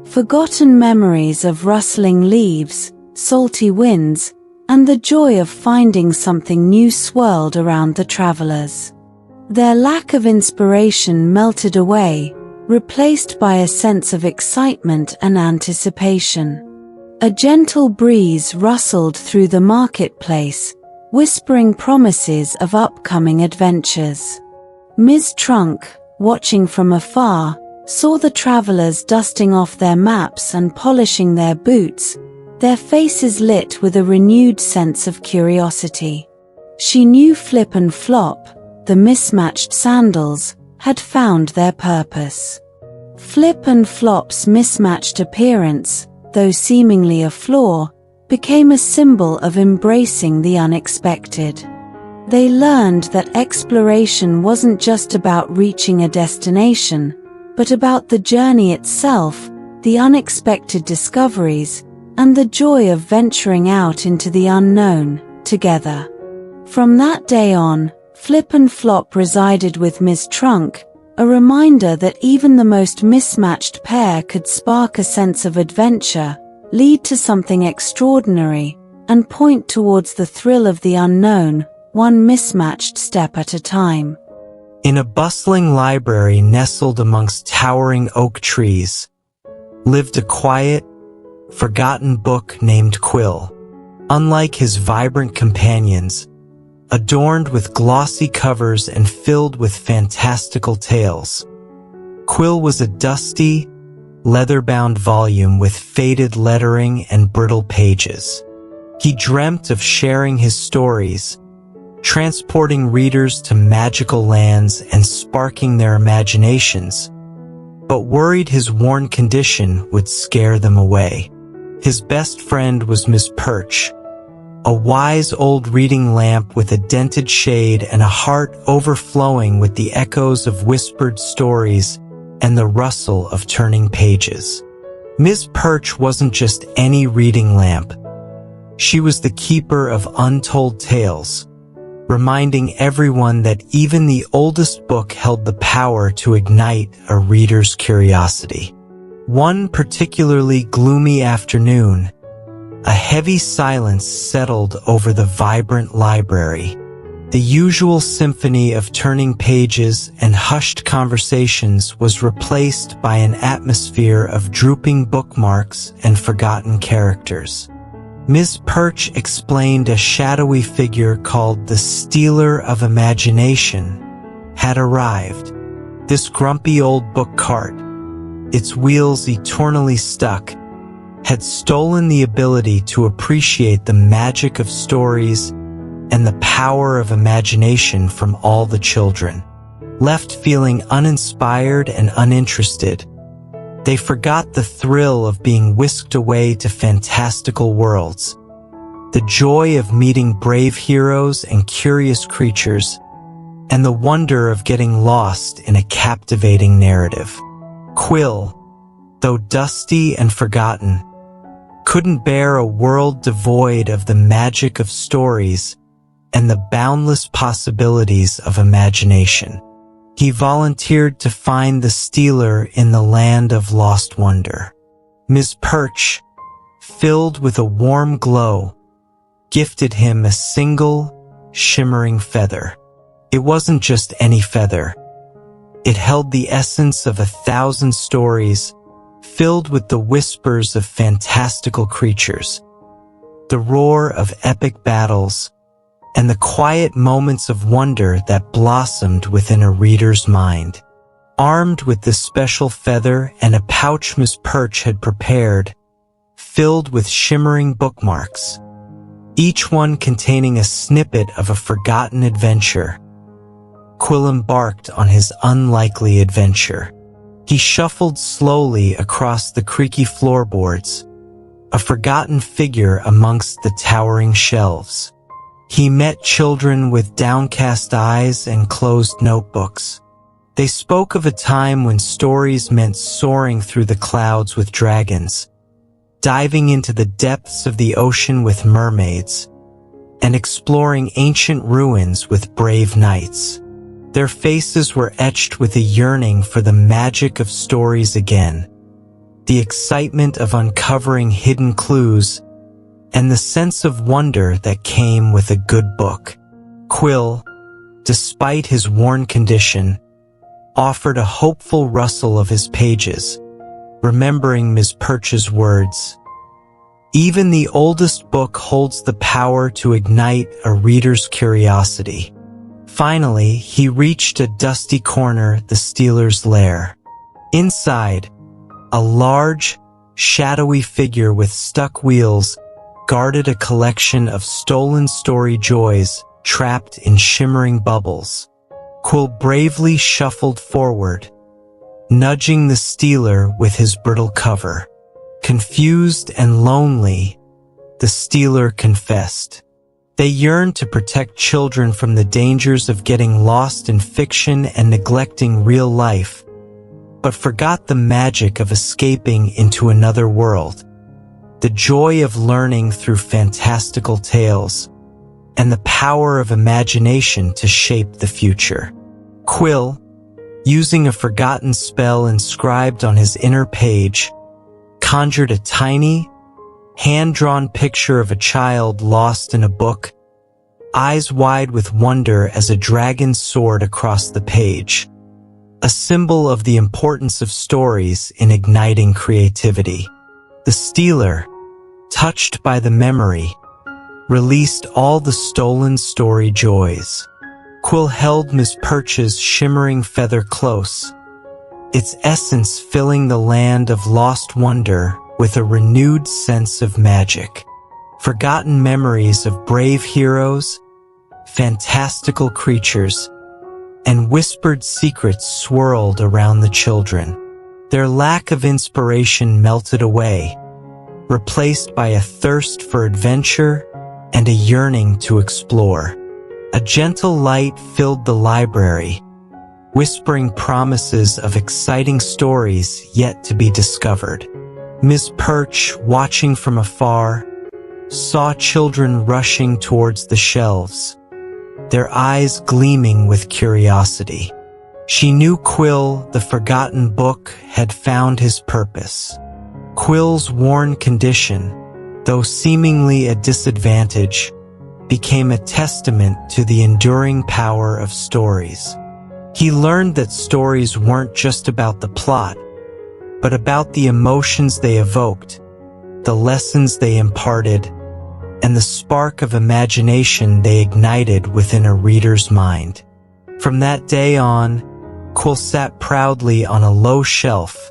Forgotten memories of rustling leaves, salty winds, and the joy of finding something new swirled around the travelers. Their lack of inspiration melted away, replaced by a sense of excitement and anticipation. A gentle breeze rustled through the marketplace, whispering promises of upcoming adventures. Ms. Trunk, watching from afar, saw the travelers dusting off their maps and polishing their boots, their faces lit with a renewed sense of curiosity. She knew Flip and Flop, the mismatched sandals, had found their purpose. Flip and Flop's mismatched appearance, though seemingly a flaw, became a symbol of embracing the unexpected. They learned that exploration wasn't just about reaching a destination, but about the journey itself, the unexpected discoveries, and the joy of venturing out into the unknown, together. From that day on, Flip and Flop resided with Ms. Trunk, a reminder that even the most mismatched pair could spark a sense of adventure, lead to something extraordinary, and point towards the thrill of the unknown, one mismatched step at a time. In a bustling library nestled amongst towering oak trees, lived a quiet, forgotten book named Quill. Unlike his vibrant companions, adorned with glossy covers and filled with fantastical tales, Quill was a dusty, leather-bound volume with faded lettering and brittle pages. He dreamt of sharing his stories, transporting readers to magical lands and sparking their imaginations, but worried his worn condition would scare them away. His best friend was Miss Perch, a wise old reading lamp with a dented shade and a heart overflowing with the echoes of whispered stories and the rustle of turning pages. Miss Perch wasn't just any reading lamp. She was the keeper of untold tales, reminding everyone that even the oldest book held the power to ignite a reader's curiosity. One particularly gloomy afternoon, a heavy silence settled over the vibrant library. The usual symphony of turning pages and hushed conversations was replaced by an atmosphere of drooping bookmarks and forgotten characters. Ms. Perch explained a shadowy figure called the Stealer of Imagination had arrived. This grumpy old book cart, its wheels eternally stuck, had stolen the ability to appreciate the magic of stories and the power of imagination from all the children. Left feeling uninspired and uninterested, they forgot the thrill of being whisked away to fantastical worlds, the joy of meeting brave heroes and curious creatures, and the wonder of getting lost in a captivating narrative. Quill, though dusty and forgotten, couldn't bear a world devoid of the magic of stories and the boundless possibilities of imagination. He volunteered to find the stealer in the land of lost wonder. Ms. Perch, filled with a warm glow, gifted him a single, shimmering feather. It wasn't just any feather. It held the essence of 1,000 stories, filled with the whispers of fantastical creatures, the roar of epic battles, and the quiet moments of wonder that blossomed within a reader's mind. Armed with this special feather and a pouch Miss Perch had prepared, filled with shimmering bookmarks, each one containing a snippet of a forgotten adventure, Quill embarked on his unlikely adventure. He shuffled slowly across the creaky floorboards, a forgotten figure amongst the towering shelves. He met children with downcast eyes and closed notebooks. They spoke of a time when stories meant soaring through the clouds with dragons, diving into the depths of the ocean with mermaids, and exploring ancient ruins with brave knights. Their faces were etched with a yearning for the magic of stories again, the excitement of uncovering hidden clues, and the sense of wonder that came with a good book. Quill, despite his worn condition, offered a hopeful rustle of his pages, remembering Ms. Perch's words. Even the oldest book holds the power to ignite a reader's curiosity. Finally, he reached a dusty corner, the stealer's lair. Inside, a large, shadowy figure with stuck wheels guarded a collection of stolen story joys trapped in shimmering bubbles. Quill bravely shuffled forward, nudging the stealer with his brittle cover. Confused and lonely, the stealer confessed. They yearned to protect children from the dangers of getting lost in fiction and neglecting real life, but forgot the magic of escaping into another world, the joy of learning through fantastical tales, and the power of imagination to shape the future. Quill, using a forgotten spell inscribed on his inner page, conjured a tiny, hand-drawn picture of a child lost in a book, eyes wide with wonder as a dragon soared across the page, a symbol of the importance of stories in igniting creativity. The stealer, touched by the memory, released all the stolen story joys. Quill held Miss Perch's shimmering feather close, its essence filling the land of lost wonder with a renewed sense of magic. Forgotten memories of brave heroes, fantastical creatures, and whispered secrets swirled around the children. Their lack of inspiration melted away, replaced by a thirst for adventure and a yearning to explore. A gentle light filled the library, whispering promises of exciting stories yet to be discovered. Miss Perch, watching from afar, saw children rushing towards the shelves, their eyes gleaming with curiosity. She knew Quill, the forgotten book, had found his purpose. Quill's worn condition, though seemingly a disadvantage, became a testament to the enduring power of stories. He learned that stories weren't just about the plot, but about the emotions they evoked, the lessons they imparted, and the spark of imagination they ignited within a reader's mind. From that day on, Quill sat proudly on a low shelf,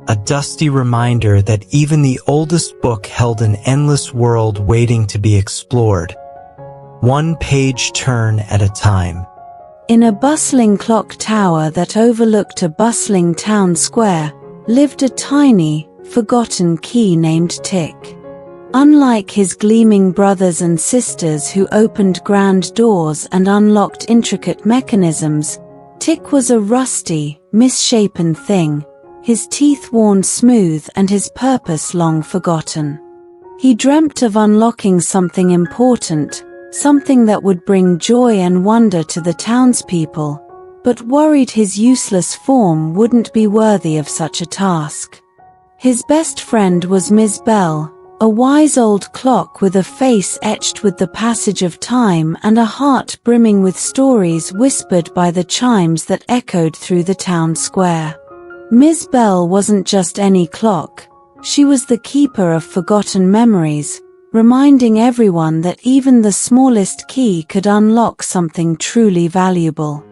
a dusty reminder that even the oldest book held an endless world waiting to be explored, one page turn at a time. In a bustling clock tower that overlooked a bustling town square, lived a tiny, forgotten key named Tick. Unlike his gleaming brothers and sisters who opened grand doors and unlocked intricate mechanisms, Tick was a rusty, misshapen thing, his teeth worn smooth and his purpose long forgotten. He dreamt of unlocking something important, something that would bring joy and wonder to the townspeople, but worried his useless form wouldn't be worthy of such a task. His best friend was Miss Bell, a wise old clock with a face etched with the passage of time and a heart brimming with stories whispered by the chimes that echoed through the town square. Miss Bell wasn't just any clock. She was the keeper of forgotten memories, reminding everyone that even the smallest key could unlock something truly valuable.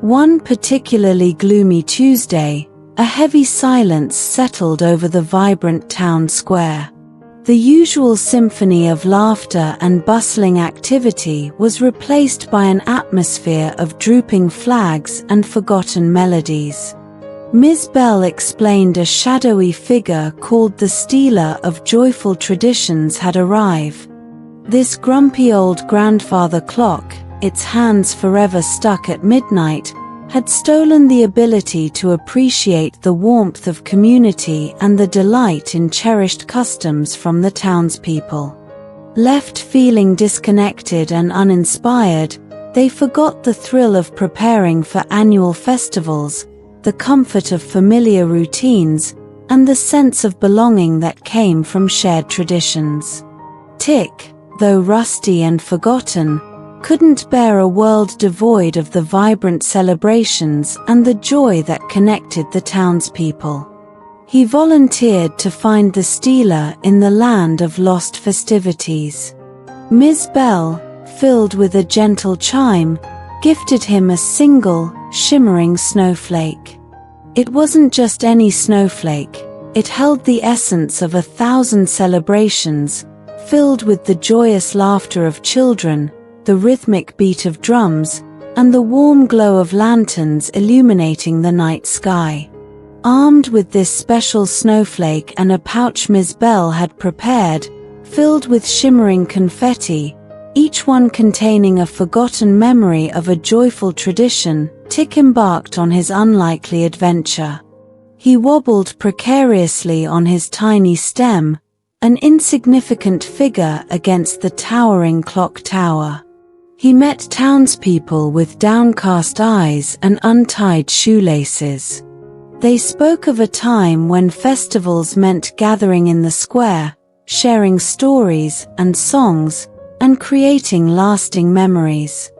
One particularly gloomy Tuesday, a heavy silence settled over the vibrant town square. The usual symphony of laughter and bustling activity was replaced by an atmosphere of drooping flags and forgotten melodies. Miss Bell explained a shadowy figure called the stealer of joyful traditions had arrived. This grumpy old grandfather clock, its hands forever stuck at midnight, had stolen the ability to appreciate the warmth of community and the delight in cherished customs from the townspeople. Left feeling disconnected and uninspired, they forgot the thrill of preparing for annual festivals, the comfort of familiar routines, and the sense of belonging that came from shared traditions. Tick, though rusty and forgotten, couldn't bear a world devoid of the vibrant celebrations and the joy that connected the townspeople. He volunteered to find the stealer in the land of lost festivities. Miss Bell, filled with a gentle chime, gifted him a single, shimmering snowflake. It wasn't just any snowflake, it held the essence of 1,000 celebrations, filled with the joyous laughter of children, the rhythmic beat of drums, and the warm glow of lanterns illuminating the night sky. Armed with this special snowflake and a pouch Miss Bell had prepared, filled with shimmering confetti, each one containing a forgotten memory of a joyful tradition, Tick embarked on his unlikely adventure. He wobbled precariously on his tiny stem, an insignificant figure against the towering clock tower. He met townspeople with downcast eyes and untied shoelaces. They spoke of a time when festivals meant gathering in the square, sharing stories and songs, and creating lasting memories.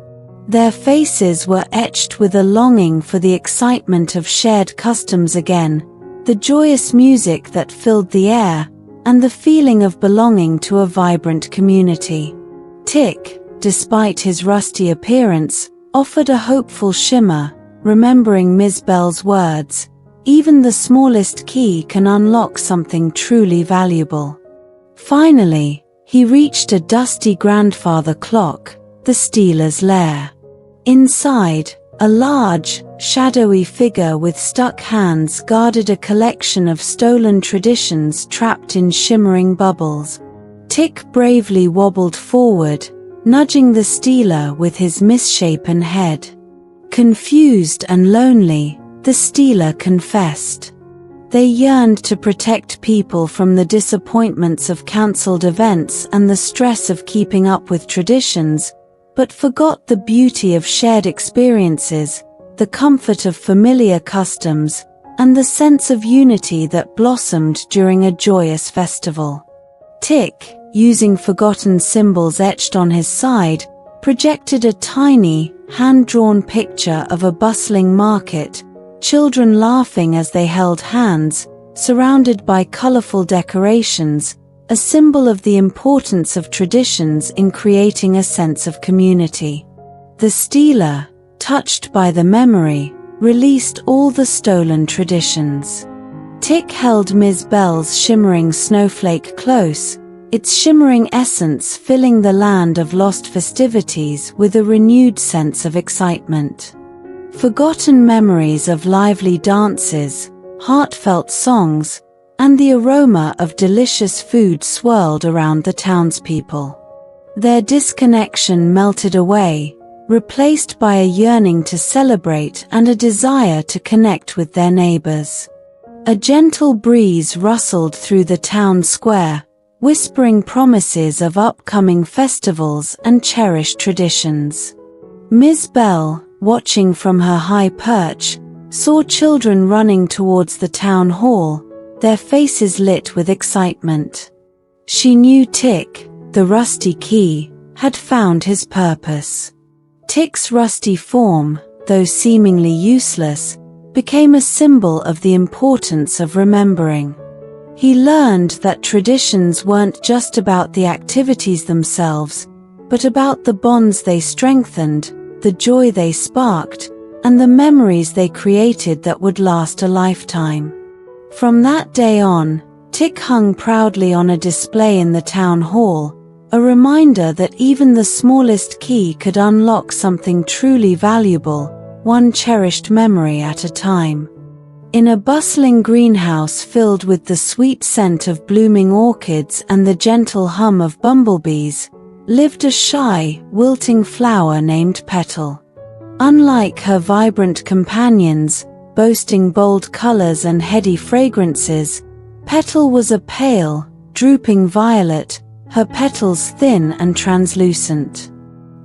Their faces were etched with a longing for the excitement of shared customs again, the joyous music that filled the air, and the feeling of belonging to a vibrant community. Tick, despite his rusty appearance, offered a hopeful shimmer, remembering Miss Bell's words, "Even the smallest key can unlock something truly valuable." Finally, he reached a dusty grandfather clock, the stealer's lair. Inside, a large, shadowy figure with stuck hands guarded a collection of stolen traditions trapped in shimmering bubbles. Tick bravely wobbled forward, nudging the stealer with his misshapen head. Confused and lonely, the stealer confessed. They yearned to protect people from the disappointments of cancelled events and the stress of keeping up with traditions, but forgot the beauty of shared experiences, the comfort of familiar customs, and the sense of unity that blossomed during a joyous festival. Tick, using forgotten symbols etched on his side, projected a tiny, hand-drawn picture of a bustling market, children laughing as they held hands, surrounded by colorful decorations, a symbol of the importance of traditions in creating a sense of community. The stealer, touched by the memory, released all the stolen traditions. Tick held Miss Bell's shimmering snowflake close, its shimmering essence filling the land of lost festivities with a renewed sense of excitement. Forgotten memories of lively dances, heartfelt songs, and the aroma of delicious food swirled around the townspeople. Their disconnection melted away, replaced by a yearning to celebrate and a desire to connect with their neighbors. A gentle breeze rustled through the town square, whispering promises of upcoming festivals and cherished traditions. Miss Bell, watching from her high perch, saw children running towards the town hall, their faces lit with excitement. She knew Tick, the rusty key, had found his purpose. Tick's rusty form, though seemingly useless, became a symbol of the importance of remembering. He learned that traditions weren't just about the activities themselves, but about the bonds they strengthened, the joy they sparked, and the memories they created that would last a lifetime. From that day on, Tick hung proudly on a display in the town hall, a reminder that even the smallest key could unlock something truly valuable, one cherished memory at a time. In a bustling greenhouse filled with the sweet scent of blooming orchids and the gentle hum of bumblebees, lived a shy, wilting flower named Petal. Unlike her vibrant companions, boasting bold colors and heady fragrances, Petal was a pale, drooping violet, her petals thin and translucent.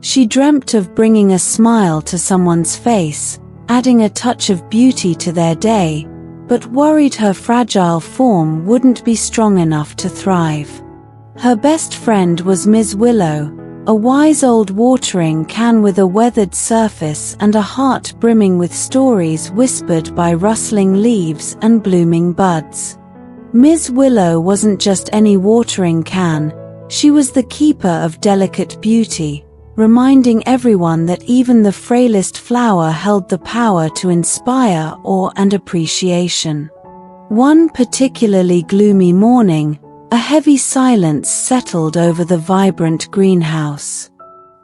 She dreamt of bringing a smile to someone's face, adding a touch of beauty to their day, but worried her fragile form wouldn't be strong enough to thrive. Her best friend was Ms. Willow, a wise old watering can with a weathered surface and a heart brimming with stories whispered by rustling leaves and blooming buds. Ms. Willow wasn't just any watering can, she was the keeper of delicate beauty, reminding everyone that even the frailest flower held the power to inspire awe and appreciation. One particularly gloomy morning, a heavy silence settled over the vibrant greenhouse.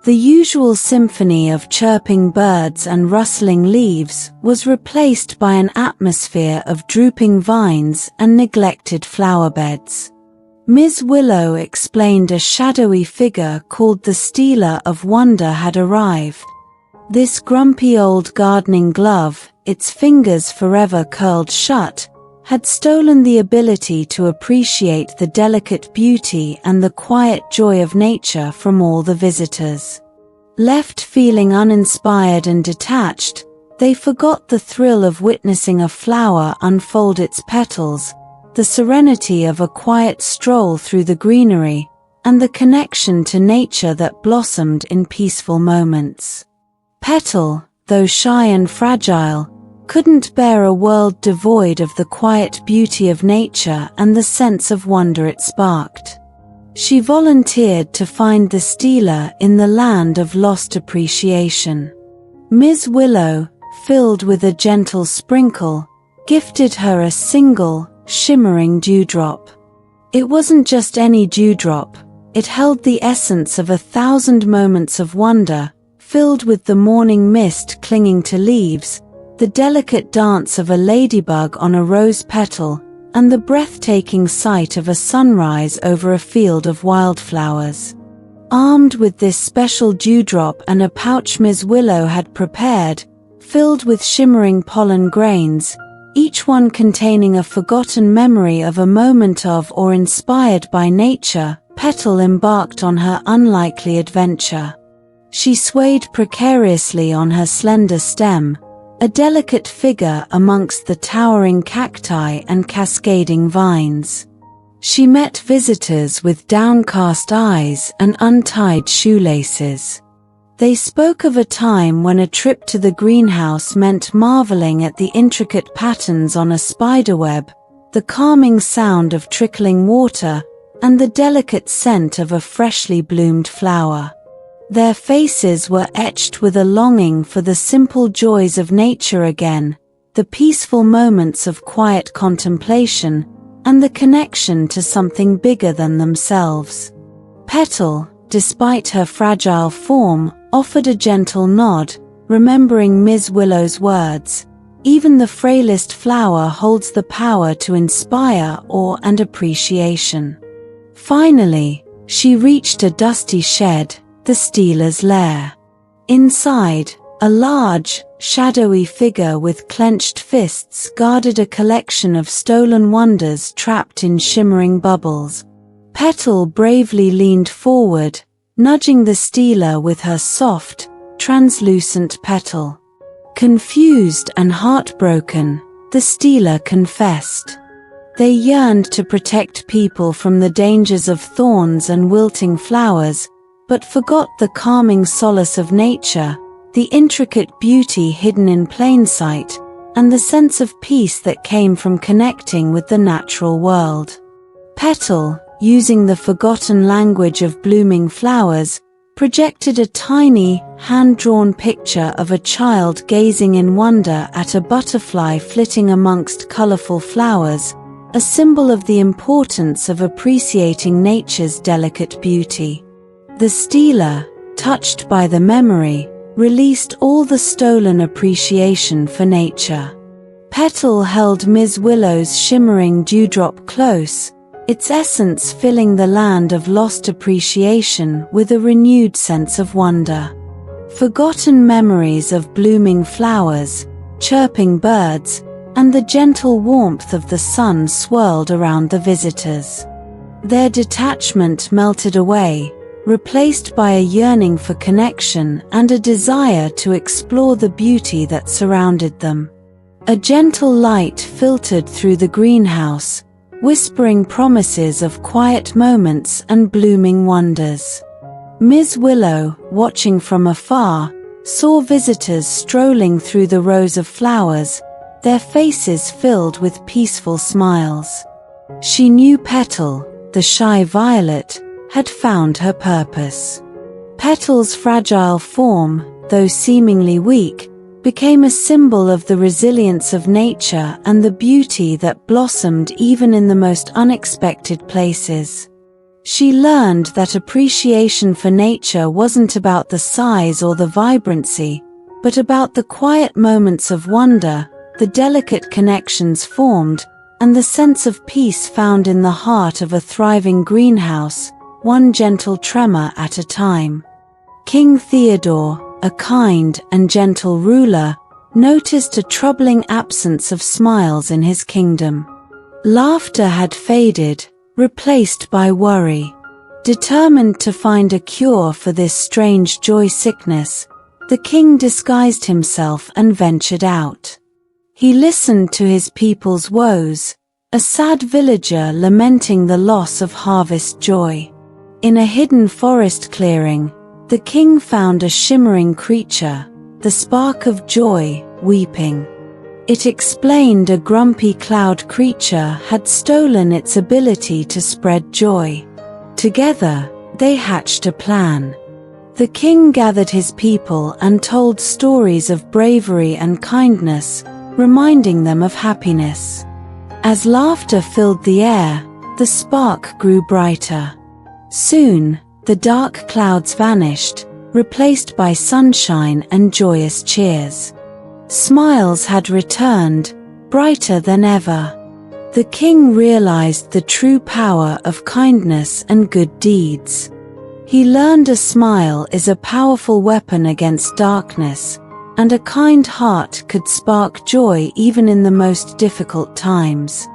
The usual symphony of chirping birds and rustling leaves was replaced by an atmosphere of drooping vines and neglected flower beds. Ms. Willow explained a shadowy figure called the Stealer of Wonder had arrived. This grumpy old gardening glove, its fingers forever curled shut, had stolen the ability to appreciate the delicate beauty and the quiet joy of nature from all the visitors. Left feeling uninspired and detached, they forgot the thrill of witnessing a flower unfold its petals, the serenity of a quiet stroll through the greenery, and the connection to nature that blossomed in peaceful moments. Petal, though shy and fragile, couldn't bear a world devoid of the quiet beauty of nature and the sense of wonder it sparked. She volunteered to find the stealer in the land of lost appreciation. Ms. Willow, filled with a gentle sprinkle, gifted her a single, shimmering dewdrop. It wasn't just any dewdrop, it held the essence of 1,000 moments of wonder, filled with the morning mist clinging to leaves, the delicate dance of a ladybug on a rose petal, and the breathtaking sight of a sunrise over a field of wildflowers. Armed with this special dewdrop and a pouch Ms. Willow had prepared, filled with shimmering pollen grains, each one containing a forgotten memory of a moment of or inspired by nature, Petal embarked on her unlikely adventure. She swayed precariously on her slender stem, a delicate figure amongst the towering cacti and cascading vines. She met visitors with downcast eyes and untied shoelaces. They spoke of a time when a trip to the greenhouse meant marveling at the intricate patterns on a spiderweb, the calming sound of trickling water, and the delicate scent of a freshly bloomed flower. Their faces were etched with a longing for the simple joys of nature again, the peaceful moments of quiet contemplation, and the connection to something bigger than themselves. Petal, despite her fragile form, offered a gentle nod, remembering Ms. Willow's words, "Even the frailest flower holds the power to inspire awe and appreciation." Finally, she reached a dusty shed, the stealer's lair. Inside, a large, shadowy figure with clenched fists guarded a collection of stolen wonders trapped in shimmering bubbles. Petal bravely leaned forward, nudging the stealer with her soft, translucent petal. Confused and heartbroken, the stealer confessed. They yearned to protect people from the dangers of thorns and wilting flowers, but forgot the calming solace of nature, the intricate beauty hidden in plain sight, and the sense of peace that came from connecting with the natural world. Petal, using the forgotten language of blooming flowers, projected a tiny, hand-drawn picture of a child gazing in wonder at a butterfly flitting amongst colorful flowers, a symbol of the importance of appreciating nature's delicate beauty. The stealer, touched by the memory, released all the stolen appreciation for nature. Petal held Miss Willow's shimmering dewdrop close, its essence filling the land of lost appreciation with a renewed sense of wonder. Forgotten memories of blooming flowers, chirping birds, and the gentle warmth of the sun swirled around the visitors. Their detachment melted away, replaced by a yearning for connection and a desire to explore the beauty that surrounded them. A gentle light filtered through the greenhouse, whispering promises of quiet moments and blooming wonders. Miss Willow, watching from afar, saw visitors strolling through the rows of flowers, their faces filled with peaceful smiles. She knew Petal, the shy violet, had found her purpose. Petal's fragile form, though seemingly weak, became a symbol of the resilience of nature and the beauty that blossomed even in the most unexpected places. She learned that appreciation for nature wasn't about the size or the vibrancy, but about the quiet moments of wonder, the delicate connections formed, and the sense of peace found in the heart of a thriving greenhouse, one gentle tremor at a time. King Theodore, a kind and gentle ruler, noticed a troubling absence of smiles in his kingdom. Laughter had faded, replaced by worry. Determined to find a cure for this strange joy sickness, the king disguised himself and ventured out. He listened to his people's woes, a sad villager lamenting the loss of harvest joy. In a hidden forest clearing, the king found a shimmering creature, the spark of joy, weeping. It explained a grumpy cloud creature had stolen its ability to spread joy. Together, they hatched a plan. The king gathered his people and told stories of bravery and kindness, reminding them of happiness. As laughter filled the air, the spark grew brighter. Soon, the dark clouds vanished, replaced by sunshine and joyous cheers. Smiles had returned, brighter than ever. The king realized the true power of kindness and good deeds. He learned a smile is a powerful weapon against darkness, and a kind heart could spark joy even in the most difficult times.